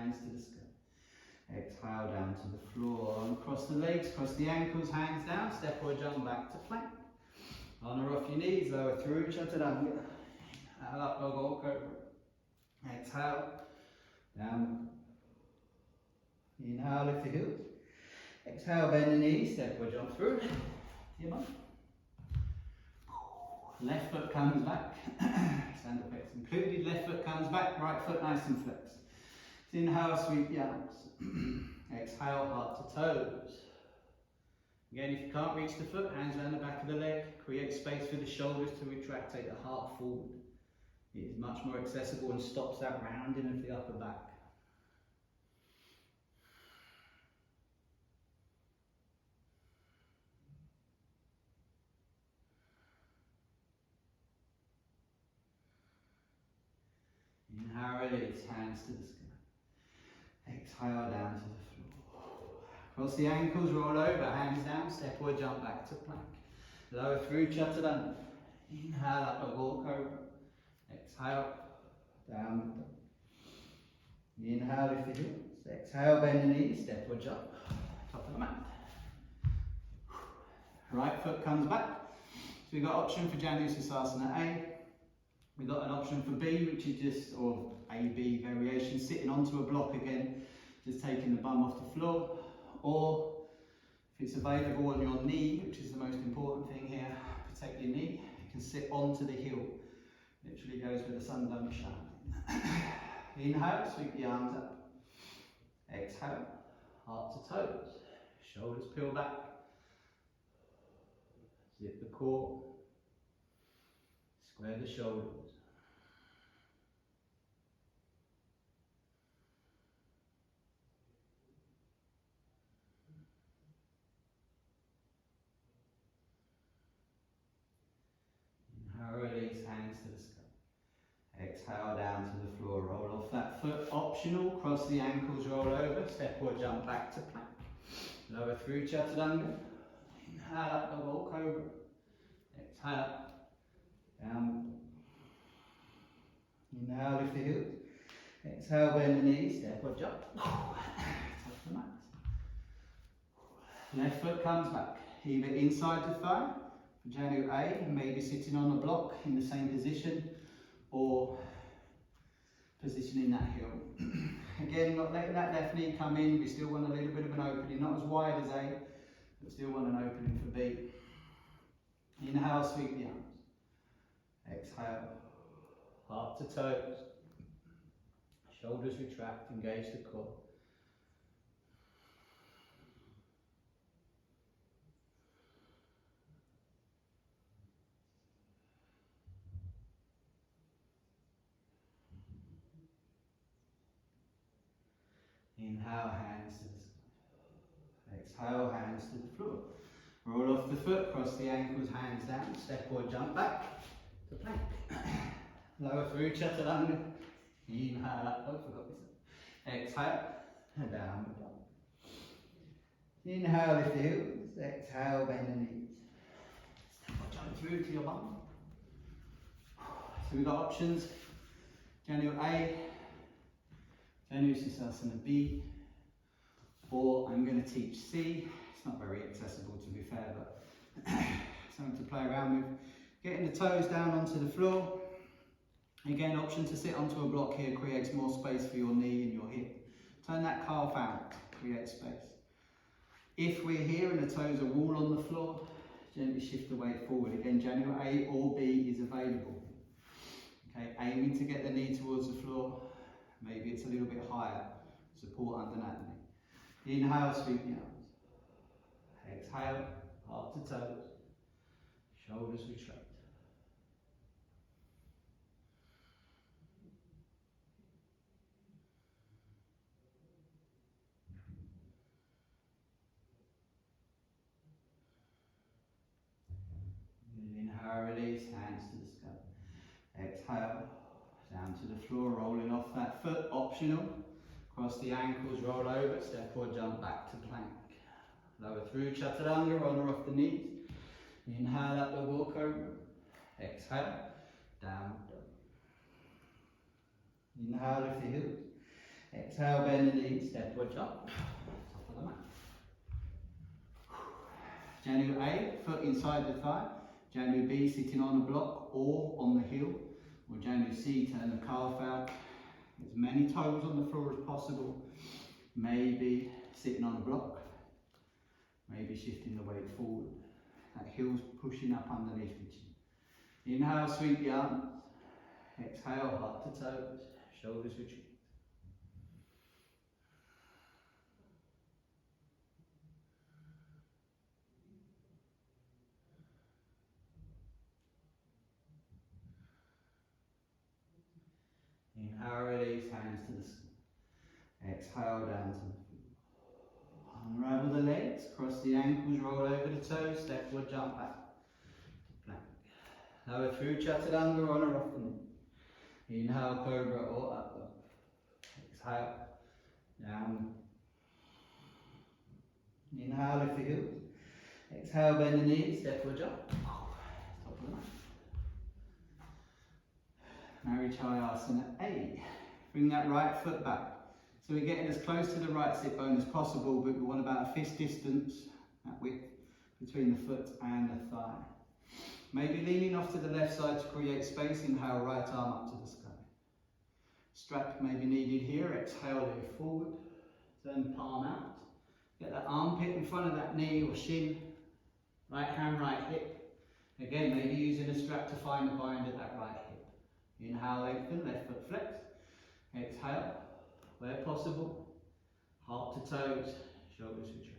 hands to the sky. Exhale down to the floor, and cross the legs, cross the ankles, hands down, step or jump back to plank. Honour off your knees, lower through, chaturanga. Inhale up, dog or cobra. Exhale, down. Inhale, lift the heels. Exhale, bend the knees, step or jump through. Yama. Left foot comes back. Stand up, X included. Left foot comes back, right foot nice and flexed. Inhale, sweep the arms. Exhale, heart to toes. Again, if you can't reach the foot, hands around the back of the leg. Create space for the shoulders to retract, take the heart forward. It is much more accessible and stops that rounding of the upper back. Inhale, release, hands to the sky. Exhale, down to the floor. Cross the ankles, roll over, hands down, step or jump back to plank. Lower through, chaturanga. Inhale, up, dog or cobra. Exhale, down. Inhale, lift the heels. Exhale, bend the knees, step or jump. Top of the mat. Right foot comes back. So we've got option for Asana A. We've got an option for B, which is just, or A-B variation, sitting onto a block again, just taking the bum off the floor. Or, if it's available on your knee, which is the most important thing here, protect your knee, you can sit onto the heel. Literally goes where the sun don't shine. Inhale, sweep the arms up. Exhale, heart to toes. Shoulders peel back. Zip the core. Square the shoulders. Inhale, release, hands to the sky. Exhale, down to the floor, roll off that foot. Optional, cross the ankles, roll over, step or jump back to plank. Lower through, chaturanga. Inhale, up, dog or cobra. Exhale, down. Inhale, lift the heels. Exhale, bend the knees, step or jump. Touch the mat. Left foot comes back, either inside the thigh, for Janu A, maybe sitting on the block in the same position, or positioning that heel. Again, not letting that left knee come in, we still want a little bit of an opening, not as wide as A, but still want an opening for B. Inhale, sweep the arms. Exhale, heart to toes. Shoulders retract, engage the core. Inhale, hands to the sky. Exhale, hands to the floor. Roll off the foot, cross the ankles, hands down, step or jump back to plank. Lower through, chaturanga. Inhale up, oh, forgot this. Exhale, and down. Inhale, lift the heels. Exhale, bend the knees. Step or jump through to your bum. So we've got options. Janu A, Janu Asana B, or I'm going to teach C. It's not very accessible to be fair, but something to play around with. Getting the toes down onto the floor. Again, option to sit onto a block here creates more space for your knee and your hip. Turn that calf out, create space. If we're here and the toes are all on the floor, gently shift the weight forward. Again, Janu A or B is available. Okay, aiming to get the knee towards the floor. Maybe it's a little bit higher. Support under that knee. Inhale, sweep the arms. Exhale, heart to toes. Shoulders retract. Inhale, release, hands to the sky. Exhale, down to the floor, rolling off that foot, optional. Cross the ankles, roll over, step or jump back to plank. Lower through, chaturanga, honour off the knees. Inhale, up the walk over. Exhale, down. Inhale, lift the heels. Exhale, bend the knees, step or jump. Top of the mat. Janu A, foot inside the thigh. Janu B, sitting on a block or on the heel. Or Janu C, turn the calf out. As many toes on the floor as possible. Maybe sitting on a block. Maybe shifting the weight forward. That heel's pushing up underneath the chin. Inhale, sweep the arms. Exhale, heart to toes. Shoulders retreat. Inhale, release, hands to the sky. Exhale, down to the floor. Unravel the legs, cross the ankles, roll over the toes, step or jump back. Plank. Lower through Chaturanga on or off the knee. Inhale, cobra or up dog. Exhale, down. Inhale, lift the heels. Exhale, bend the knees, step or jump. Top of the mat. Asana A. Bring that right foot back. So we're getting as close to the right sit bone as possible, but we want about a fist distance, that width, between the foot and the thigh. Maybe leaning off to the left side to create space. Inhale, right arm up to the sky. Strap may be needed here. Exhale, lift forward. Turn palm out. Get that armpit in front of that knee or shin. Right hand, right hip. Again, maybe using a strap to find the bind at that right hip. Inhale, lengthen, left foot flex. Exhale, where possible, heart to toes, shoulders retract.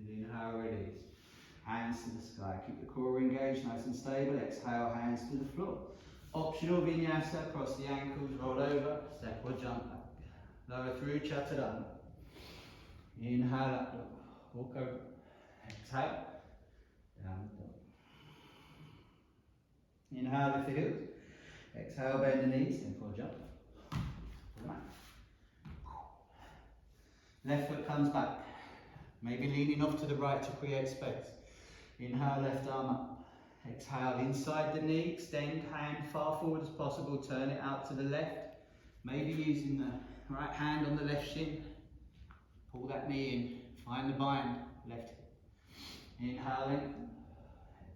Inhale, release. Hands to the sky. Keep the core engaged, nice and stable. Exhale, hands to the floor. Optional vinyasa, cross the ankles, roll over, step or jump back. Lower through Chaturanga. Inhale, up dog, walk over. Exhale, down dog. Inhale, lift the heels. Exhale, bend the knees, step or jump. Left foot comes back. Maybe leaning off to the right to create space. Inhale, left arm up. Exhale, inside the knee, extend hand far forward as possible, turn it out to the left. Maybe using the right hand on the left shin. Pull that knee in, find the bind, left hip. Inhale, lengthen.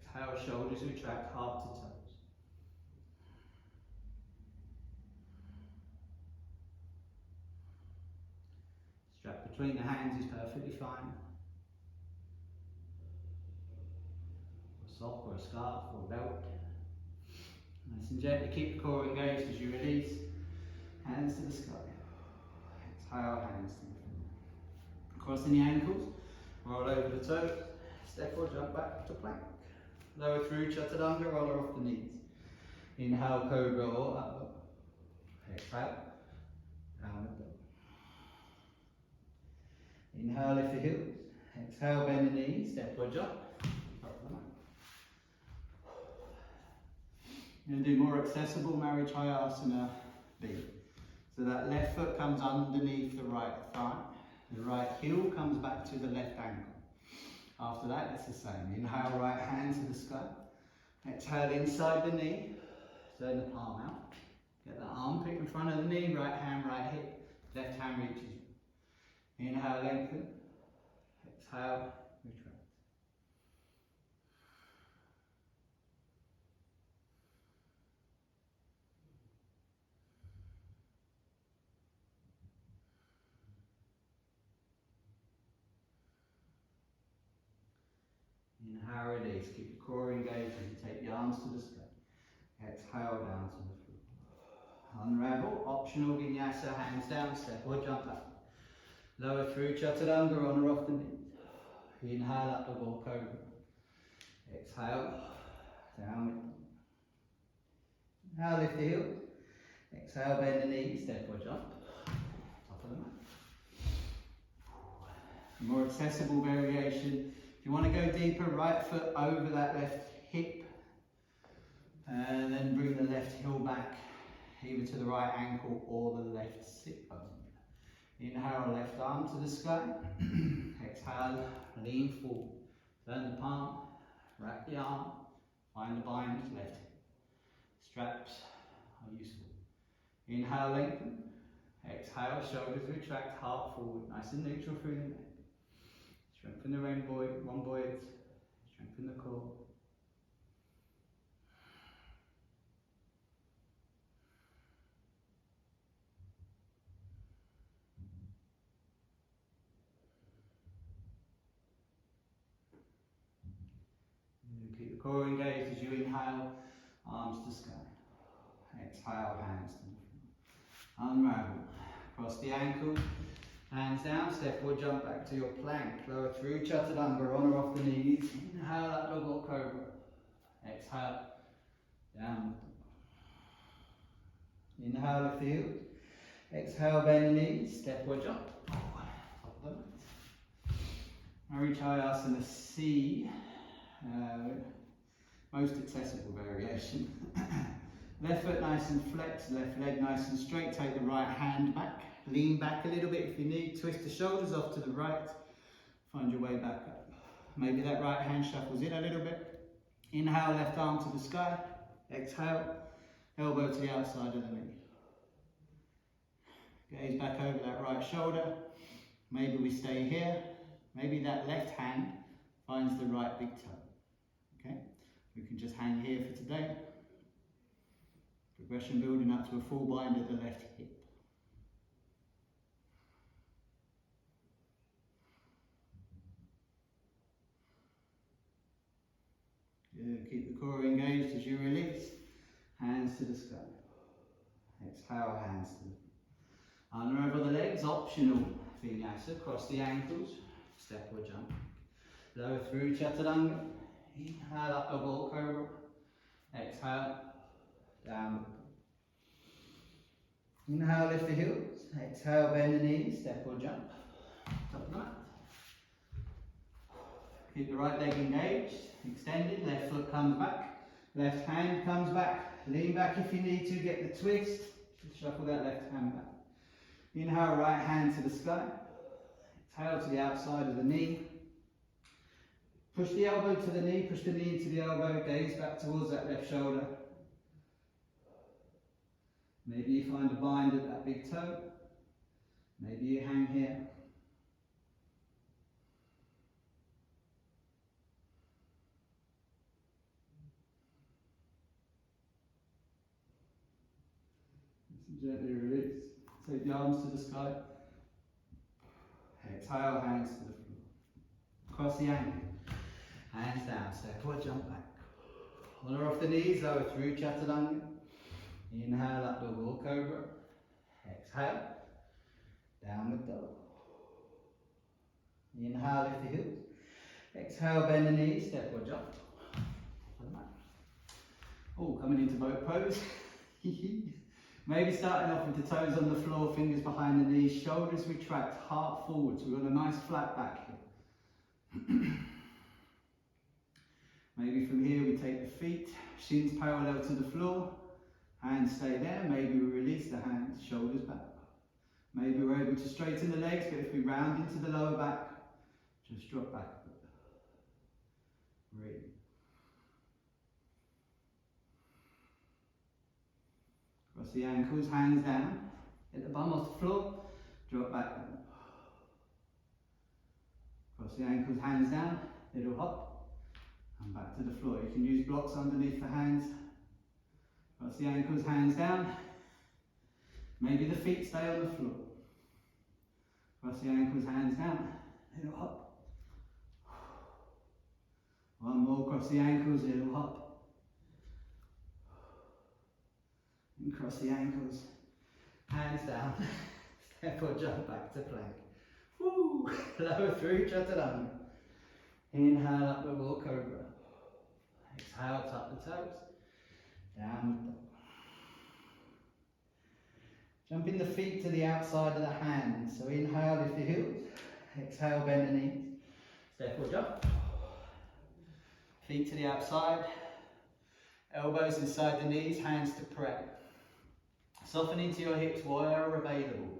Exhale, shoulders retract, heart to toes. Strap between the hands is perfectly fine. Sock or a scarf or a belt. Nice and gently keep the core engaged as you release. Hands to the sky. Exhale, hands to the floor. Crossing the ankles, roll over the toes, step or jump back to plank. Lower through Chaturanga, roll off the knees. Inhale, cobra or up dog. Exhale, down dog. Inhale, lift the heels. Exhale, bend the knees, step or jump. We're going to do more accessible Asana B. So that left foot comes underneath the right thigh. The right heel comes back to the left ankle. After that, it's the same. Inhale, right hand to the sky. Exhale, inside the knee. Turn the palm out. Get the armpit in front of the knee. Right hand, right hip. Left hand reaches. Inhale, lengthen. Exhale, retract. Inhale, release. Keep the core engaged as you take the arms to the sky. Exhale, down to the floor. Unravel. Optional vinyasa, hands down, step or jump up. Lower through Chaturanga, on or off the knees. Inhale, up dog or cobra. Exhale, down. Inhale, lift the heels. Exhale, bend the knees, step or jump. Top of the mat. More accessible variation. If you want to go deeper, right foot over that left hip. And then bring the left heel back, either to the right ankle or the left sit bone. Inhale, left arm to the sky. Exhale, lean forward. Turn the palm, wrap the arm, find the bind, left hip. Straps are useful. Inhale, lengthen. Exhale, shoulders retract, heart forward. Nice and neutral through the neck. Strengthen the rhomboids. Strengthen the core. Keep the core engaged as you inhale, arms to sky. Exhale, hands to the floor. Unravel. Cross the ankles, hands down, step or jump back to your plank. Lower through Chaturanga, on or off the knees. Inhale, up dog or cobra. Exhale, down. Inhale, lift the heels. Exhale, bend the knees, step or jump. Top of the mat. Asana C. Most accessible variation. Left foot nice and flexed, left leg nice and straight. Take the right hand back. Lean back a little bit if you need. Twist the shoulders off to the right. Find your way back up. Maybe that right hand shuffles in a little bit. Inhale, left arm to the sky. Exhale, elbow to the outside of the knee. Gaze back over that right shoulder. Maybe we stay here. Maybe that left hand finds the right big toe. Okay, we can just hang here for today. Progression building up to a full bind at the left hip. Good. Keep the core engaged as you release. Hands to the sky. Exhale, hands to the floor. Unravel the legs, optional vinyasa. Cross the ankles, step or jump. Lower through Chaturanga. Inhale, up dog or cobra. Exhale, down. Inhale, lift the heels. Exhale, bend the knees, step or jump. Top of the mat. Keep the right leg engaged, extended, left foot comes back, left hand comes back. Lean back if you need to, get the twist. Just shuffle that left hand back. Inhale, right hand to the sky. Exhale to the outside of the knee. Push the elbow to the knee, push the knee into the elbow, gaze back towards that left shoulder. Maybe you find a bind at that big toe. Maybe you hang here. Gently release. Take the arms to the sky. Exhale, hands to the floor. Cross the ankle. Hands down, step or jump back. On or off the knees, lower through Chaturanga. Inhale, up dog or cobra. Exhale, downward dog. Inhale, lift the heels. Exhale, bend the knees, step or jump. Oh, coming into boat pose. Maybe starting off with the toes on the floor, fingers behind the knees, shoulders retract, heart forward. So we've got a nice flat back here. Maybe from here we take the feet, shins parallel to the floor, hands stay there. Maybe we release the hands, shoulders back. Maybe we're able to straighten the legs, but if we round into the lower back, just drop back. Breathe. Cross the ankles, hands down, hit the bum off the floor, drop back down. Cross the ankles, hands down, little hop, and back to the floor. You can use blocks underneath the hands. Cross the ankles, hands down. Maybe the feet stay on the floor. Cross the ankles, hands down, little hop. One more, cross the ankles, little hop. And cross the ankles, hands down, step or jump back to plank. Woo! Lower through Chaturanga. Inhale, up the wall, cobra. Exhale, tuck the toes, downward dog. Jumping the feet to the outside of the hands. So inhale, lift the heels. Exhale, bend the knees. Step or jump. Feet to the outside. Elbows inside the knees, hands to pray. Soften into your hips where available.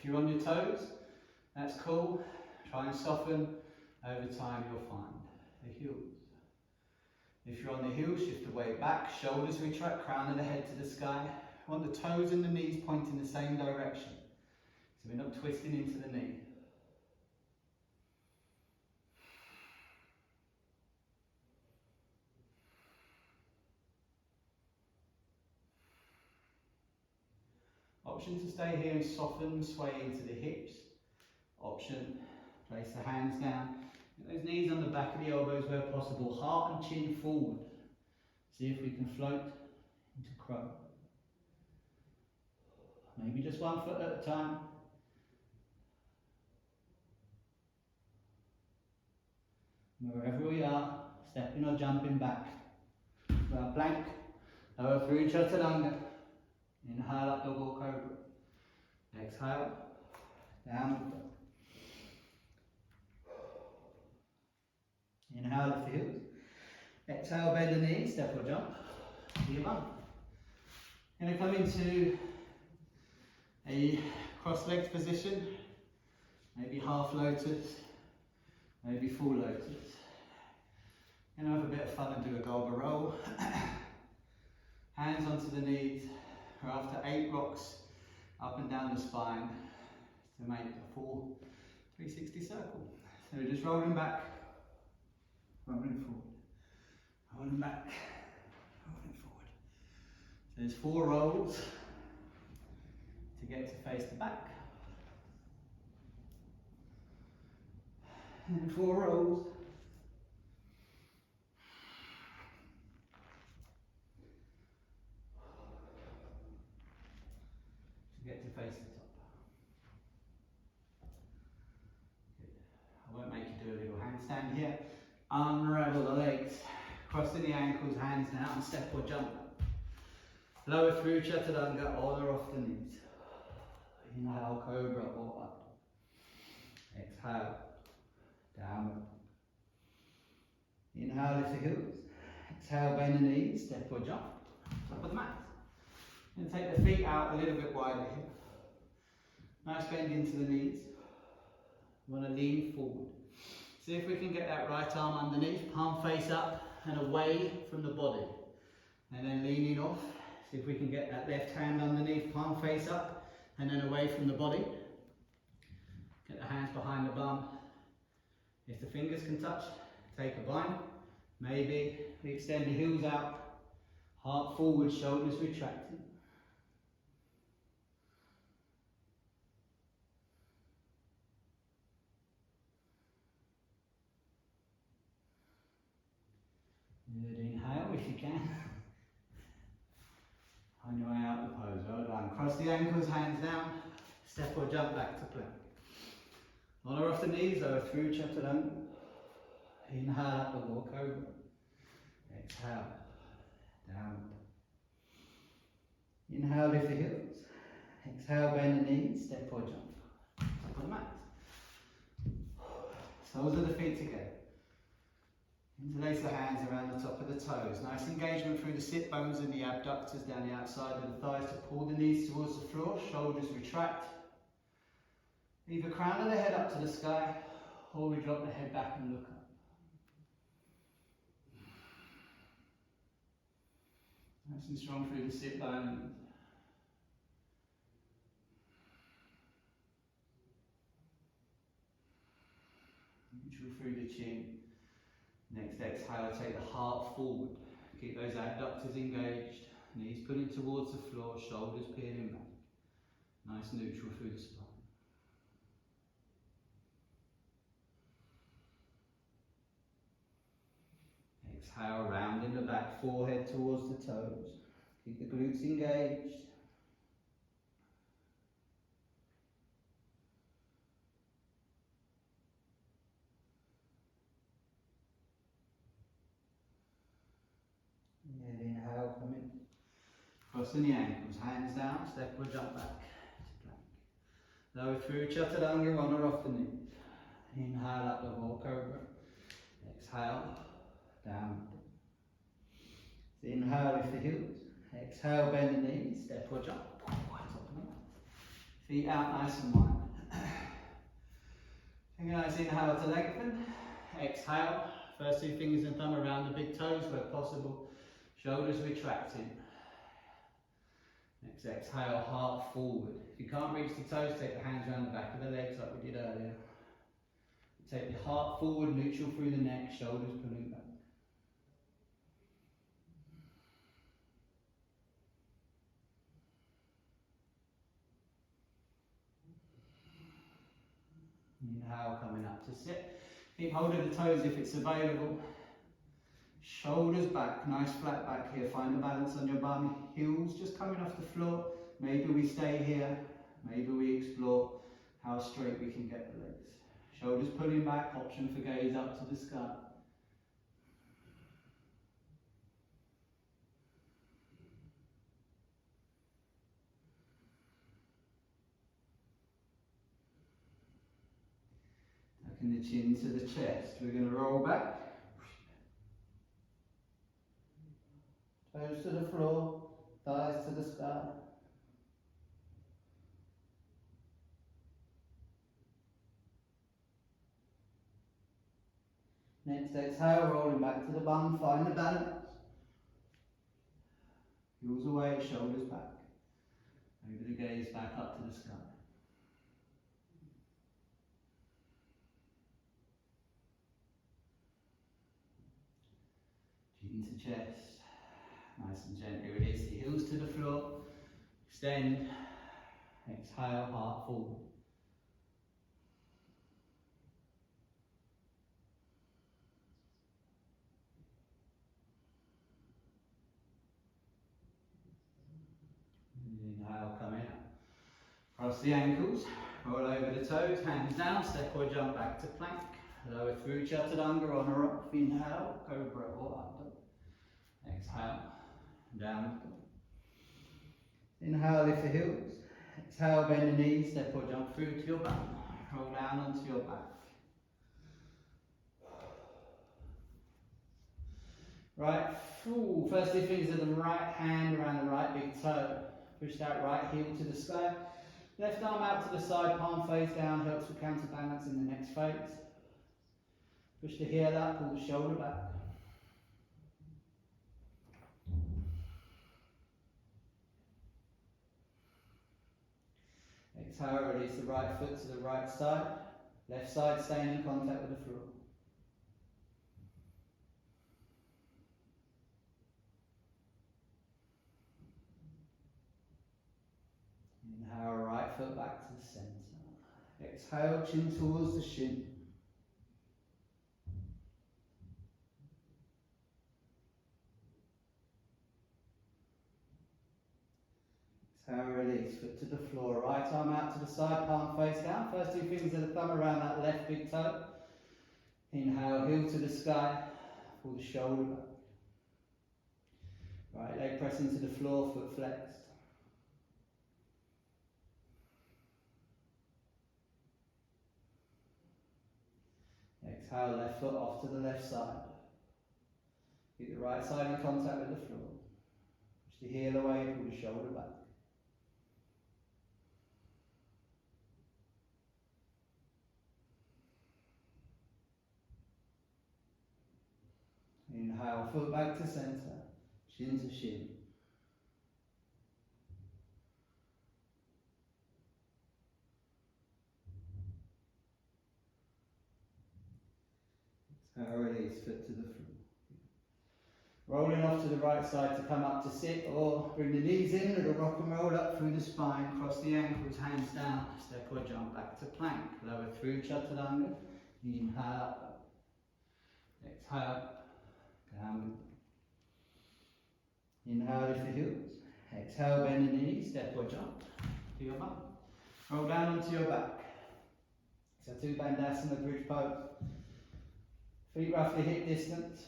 If you're on your toes, that's cool. Try and soften. Over time you'll find the heels. If you're on the heels, shift the weight back, shoulders retract, crown of the head to the sky. I want the toes and the knees pointing the same direction. So we're not twisting into the knee. Option to stay here and soften, sway into the hips. Option, place the hands down. Get those knees on the back of the elbows where possible. Heart and chin forward. See if we can float into crow. Maybe just 1 foot at a time. Wherever we are, stepping or jumping back. Plank, lower through Chaturanga. Inhale up the walk over. Exhale, down. Inhale, lift the heels. Exhale, bend the knees, step or jump. Yama. Going to come into a cross-legged position. Maybe half lotus, maybe full lotus. Going to have a bit of fun and do a Golba roll. Hands onto the knees. We're after 8 rocks up and down the spine to make a full 360 circle. So we're just rolling back, rolling forward, rolling back, rolling forward. So there's 4 rolls to get to face the back. And 4 rolls. Get to face the top. Good. I won't make you do a little handstand here. Unravel the legs, crossing the ankles, hands down, step or jump. Lower through Chaturanga, on or off the knees. Inhale, cobra or up. Exhale, down. Inhale, lift the heels. Exhale, bend the knees, step or jump. Top of the mat. And take the feet out a little bit wider here. Nice bend into the knees. We want to lean forward. See if we can get that right arm underneath, palm face up and away from the body. And then leaning off. See if we can get that left hand underneath, palm face up and then away from the body. Get the hands behind the bum. If the fingers can touch, take a bind. Maybe we extend the heels out, heart forward, shoulders retracting. Good, inhale if you can. On your way out the pose, well done. Cross the ankles, hands down, step or jump back to plank. On or off the knees, lower through Chaturanga. Inhale up the walk over. Exhale, down. Inhale, lift the heels. Exhale, bend the knees, step or jump. Top of the mat. Soles of the feet together. Interlace the hands around the top of the toes. Nice engagement through the sit bones and the abductors down the outside of the thighs to pull the knees towards the floor. Shoulders retract. Leave the crown of the head up to the sky, or we drop the head back and look up. Nice and strong through the sit bones. Neutral through the chin. Next exhale, take the heart forward. Keep those abductors engaged. Knees pulling towards the floor, shoulders peeling back. Nice neutral through the spine. Exhale, rounding the back, forehead towards the toes. Keep the glutes engaged. And inhale, come in. Crossing the ankles, hands down, step or jump back to plank. Lower through Chaturanga, on or off the knees. Inhale up the walk over. Exhale, down. Inhale, lift the heels. Exhale, bend the knees, step or jump. Top of the mat. Feet out nice and wide. Take a nice inhale to lengthen. Exhale. First two fingers and thumb around the big toes where possible. Shoulders retracting. Next exhale, heart forward. If you can't reach the toes, take the hands around the back of the legs like we did earlier. Take the heart forward, neutral through the neck, shoulders pulling back. Inhale, coming up to sit. Keep hold of the toes if it's available. Shoulders back, nice flat back here. Find the balance on your bum. Heels just coming off the floor. Maybe we stay here. Maybe we explore how straight we can get the legs. Shoulders pulling back, option for gaze up to the sky. Tucking the chin to the chest. We're going to roll back. Toes to the floor, thighs to the sky. Next exhale, rolling back to the bum, find the balance. Heels away, shoulders back. Maybe the gaze back up to the sky. Chin to chest. Nice and gently release the heels to the floor. Extend. Exhale, heart forward. Inhale, coming up. Cross the ankles. Roll over the toes. Hands down. Step or jump back to plank. Lower through Chaturanga on a rock. Inhale, cobra or under. Exhale. Down. Inhale, lift the heels. Exhale, bend the knees, step or jump through to your back. Roll down onto your back. Right, first two fingers of the right hand around the right big toe. Push that right heel to the sky. Left arm out to the side, palm face down, helps with counterbalance in the next phase. Push the heel up, pull the shoulder back. Exhale, release the right foot to the right side. Left side staying in contact with the floor. Inhale, right foot back to the centre. Exhale, chin towards the shin. Exhale, release, foot to the floor, right arm out to the side, palm face down. First two fingers of the thumb around that left big toe. Inhale, heel to the sky, pull the shoulder back. Right leg pressing to the floor, foot flexed. Exhale, left foot off to the left side. Keep the right side in contact with the floor. Push the heel away, pull the shoulder back. Inhale, foot back to centre, shin to shin. Exhale, release, foot to the floor. Rolling off to the right side to come up to sit, or bring the knees in, little rock and roll up through the spine, cross the ankles, hands down, step or jump back to plank. Lower through Chaturanga, inhale up, exhale, down. Inhale, lift the heels. Exhale, bend the knees, step or jump to your bum. Roll down onto your back. So two Bandhasana bridge pose. Feet roughly hip distance.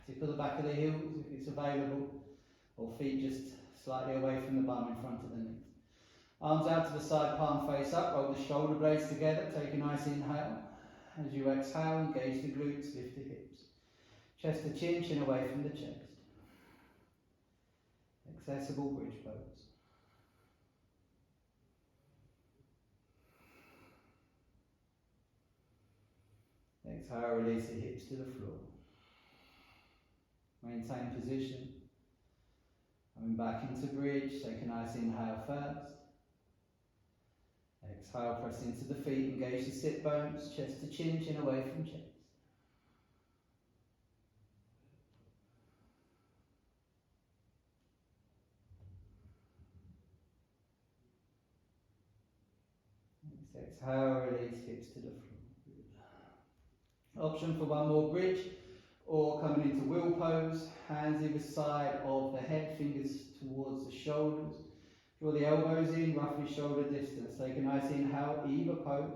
Tickle the back of the heels if it's available, or feet just slightly away from the bum in front of the knees. Arms out to the side, palm face up, roll the shoulder blades together, take a nice inhale. As you exhale, engage the glutes, lift the hips. Chest to chin, chin away from the chest. Accessible bridge pose. Exhale, release the hips to the floor. Maintain position. Coming back into bridge, take a nice inhale first. Exhale, press into the feet, engage the sit bones, chest to chin, chin away from chest. Exhale, release hips to the floor. Option for one more bridge, or coming into wheel pose, hands either side of the head, fingers towards the shoulders. Draw the elbows in, roughly shoulder distance. Take a nice inhale, either pose.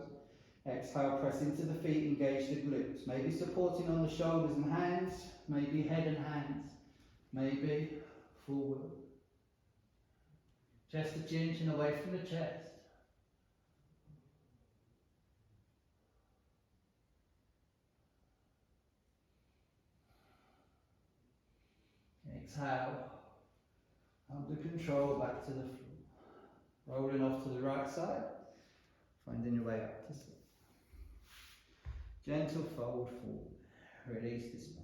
Exhale, press into the feet, engage the glutes. Maybe supporting on the shoulders and hands, maybe head and hands, maybe forward. Chest to chin, chin away from the chest. Exhale, under control, back to the floor. Rolling off to the right side, finding your way up to sit. Gentle fold forward, release the spine.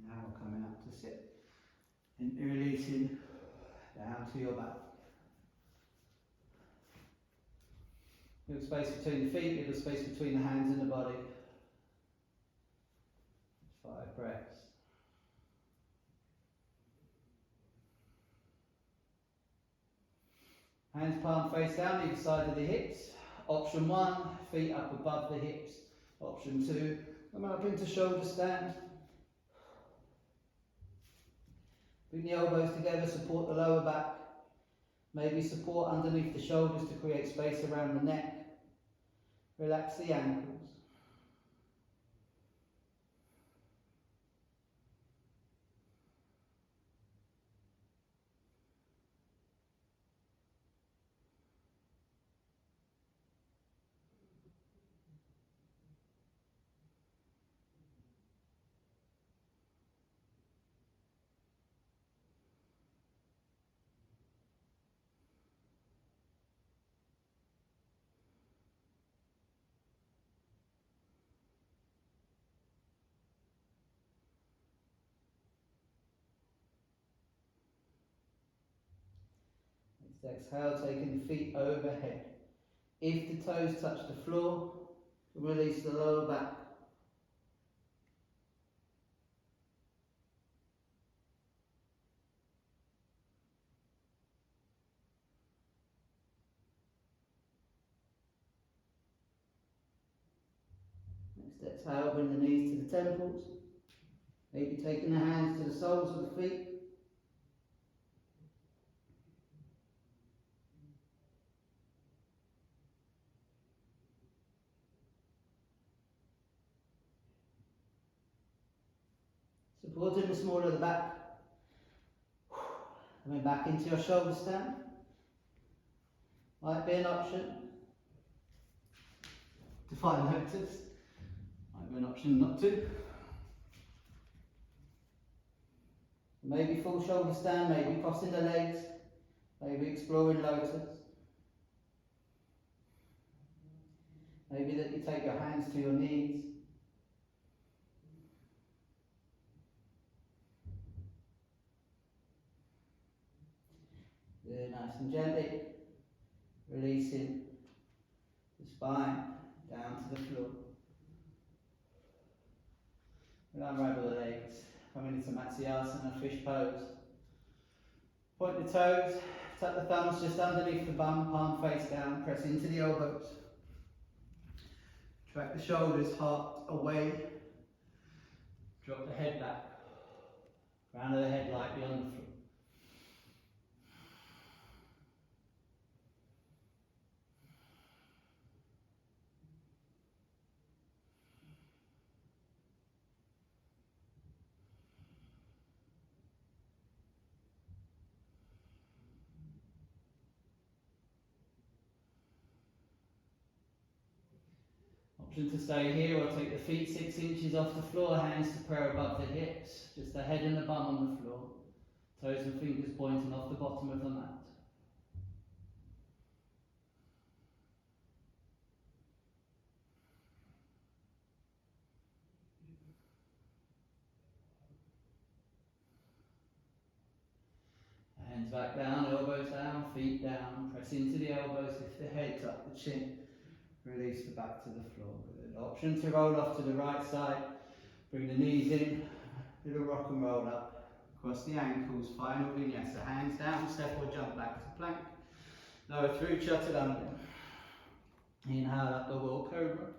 Now coming up to sit and releasing down to your back. Little space between the feet, little space between the hands and the body. 5 breaths. Hands palm face down, either side of the hips. Option 1, feet up above the hips. Option 2, come up into shoulder stand. Bring the elbows together, support the lower back. Maybe support underneath the shoulders to create space around the neck. Relax the ankles. Exhale, taking the feet overhead. If the toes touch the floor, release the lower back. Next exhale, bring the knees to the temples. Maybe taking the hands to the soles of the feet. Supporting the small of the back. Coming back into your shoulder stand. Might be an option to find lotus. Might be an option not to. Maybe full shoulder stand, maybe crossing the legs, maybe exploring lotus. Maybe that you take your hands to your knees. Good, nice and gently, releasing the spine down to the floor. We'll unravel the legs, coming into Asana, fish pose. Point the toes, tuck the thumbs just underneath the bum, palm face down, press into the elbows. Track the shoulders, heart away. Drop the head back. Crown of the head lightly on the floor. Option to stay here or take the feet 6 inches off the floor, hands to prayer above the hips, just the head and the bum on the floor, toes and fingers pointing off the bottom of the mat. Hands back down, elbows down, feet down, press into the elbows, lift the head, tuck the chin, release the back to the floor. Good. Option to roll off to the right side, bring the knees in, little rock and roll up, across the ankles, final vinyasa, hands down, step or jump back to plank, lower through chaturanga, inhale up the wall cobra,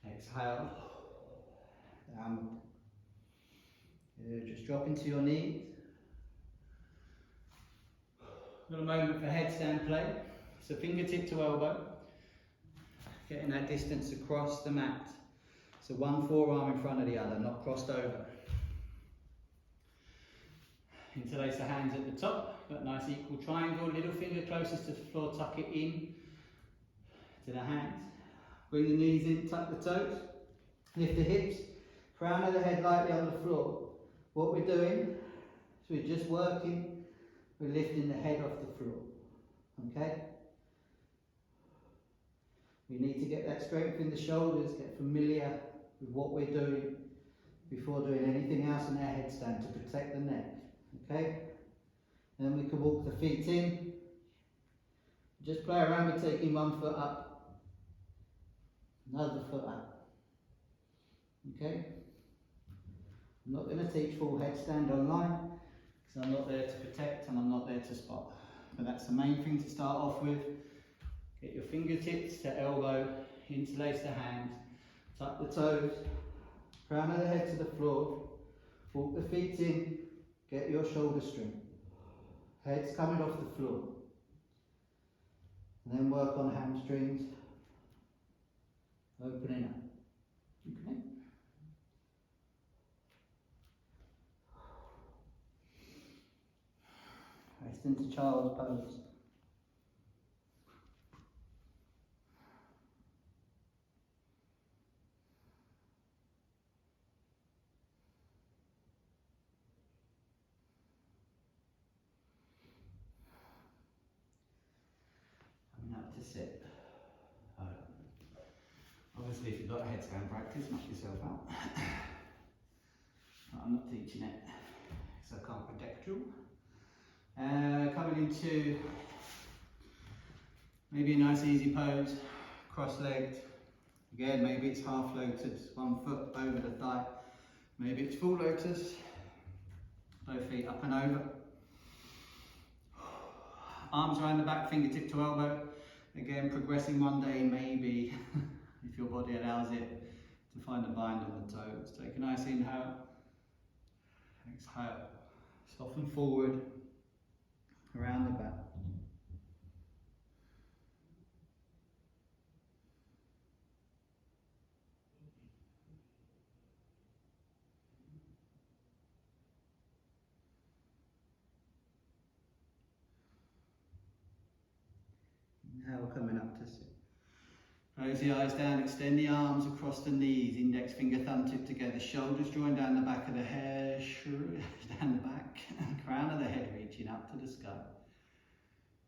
exhale, downward. Good. Just drop into your knees. Got a moment for headstand play, so fingertip to elbow, getting that distance across the mat, so one forearm in front of the other, not crossed over. Interlace the hands at the top, got a nice equal triangle, little finger closest to the floor, tuck it in to the hands, bring the knees in, tuck the toes, lift the hips, crown of the head lightly on the floor. What we're doing is we're just working. We're lifting the head off the floor, okay? We need to get that strength in the shoulders, get familiar with what we're doing before doing anything else in our headstand to protect the neck, okay? Then we can walk the feet in. Just play around with taking one foot up, another foot up, okay? I'm not going to teach full headstand online, I'm not there to protect and I'm not there to spot. But that's the main thing to start off with. Get your fingertips to elbow, interlace the hands, tuck the toes, crown of the head to the floor, walk the feet in, get your shoulder straight. Head's coming off the floor. And then work on hamstrings, opening up. Okay? Rest into child's pose. Coming up to sit. Obviously, if you've got a headstand practice, knock yourself out. But I'm not teaching it, because I can't protect you. Coming into maybe a nice easy pose, cross-legged. Again, maybe it's half lotus, one foot over the thigh. Maybe it's full lotus, both feet up and over. Arms around the back, fingertip to elbow. Again, progressing one day, maybe, if your body allows it, to find a bind on the toes. Take a nice inhale, exhale, soften forward, around the back. Inhale, coming up to sit. Close the eyes down, extend the arms across the knees, index finger, thumb tip together, shoulders joined down the back of the head, down the back, crown of the head reaching up to the sky.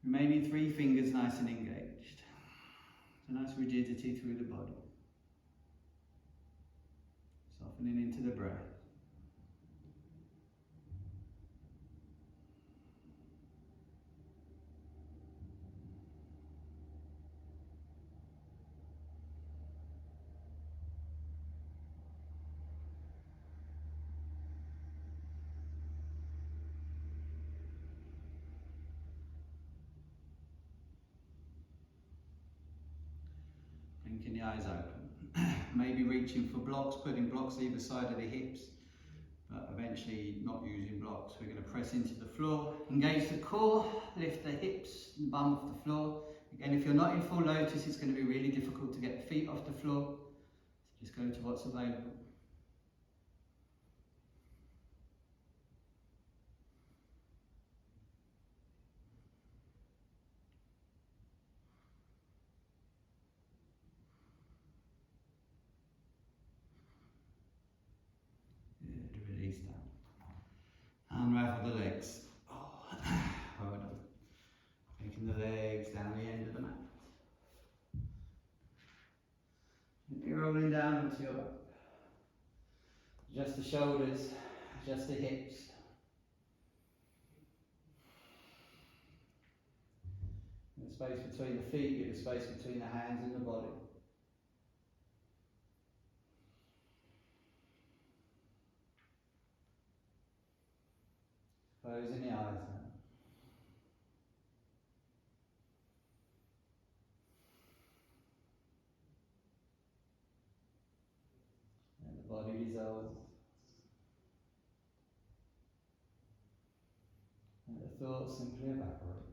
Remaining 3 fingers nice and engaged. So nice rigidity through the body. Softening into the breath. Blinking the eyes open. Maybe reaching for blocks, putting blocks either side of the hips, but eventually not using blocks. We're going to press into the floor, engage the core, lift the hips, the bum off the floor. Again, if you're not in full lotus, it's going to be really difficult to get the feet off the floor. So just go to what's available. Adjust the shoulders, adjust the hips. The space between the feet, get the space between the hands and the body. Closing the eyes now. And the body dissolves. And the thoughts simply evaporate.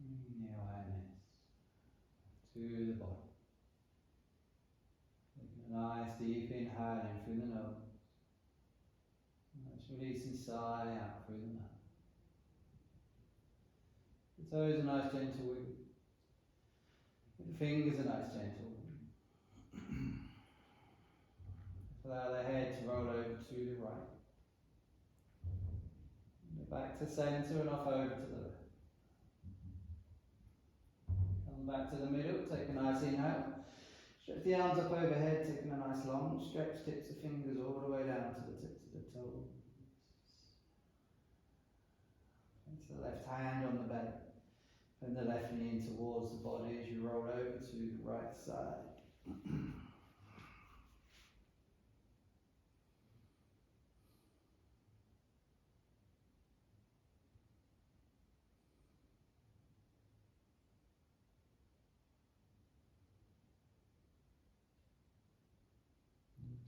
Bring the awareness to the body. Taking a nice deep inhale in through the nose. Nice release and sigh out through the mouth. The toes a nice gentle wiggle. With the fingers a nice gentle wiggle. Allow the head to roll over to the right. Back to centre and off over to the left. Come back to the middle, take a nice inhale. Stretch the arms up overhead, taking a nice long stretch, tips of fingers all the way down to the tips of the toes. Place the left hand on the belly. Bend the left knee in towards the body as you roll over to the right side.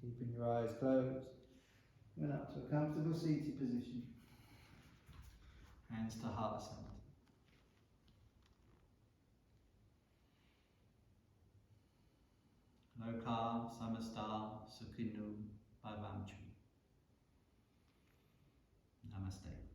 Keeping your eyes closed. Coming up to a comfortable seated position. Hands to heart center. Loka samasta sukhinu bhavantu. Namaste.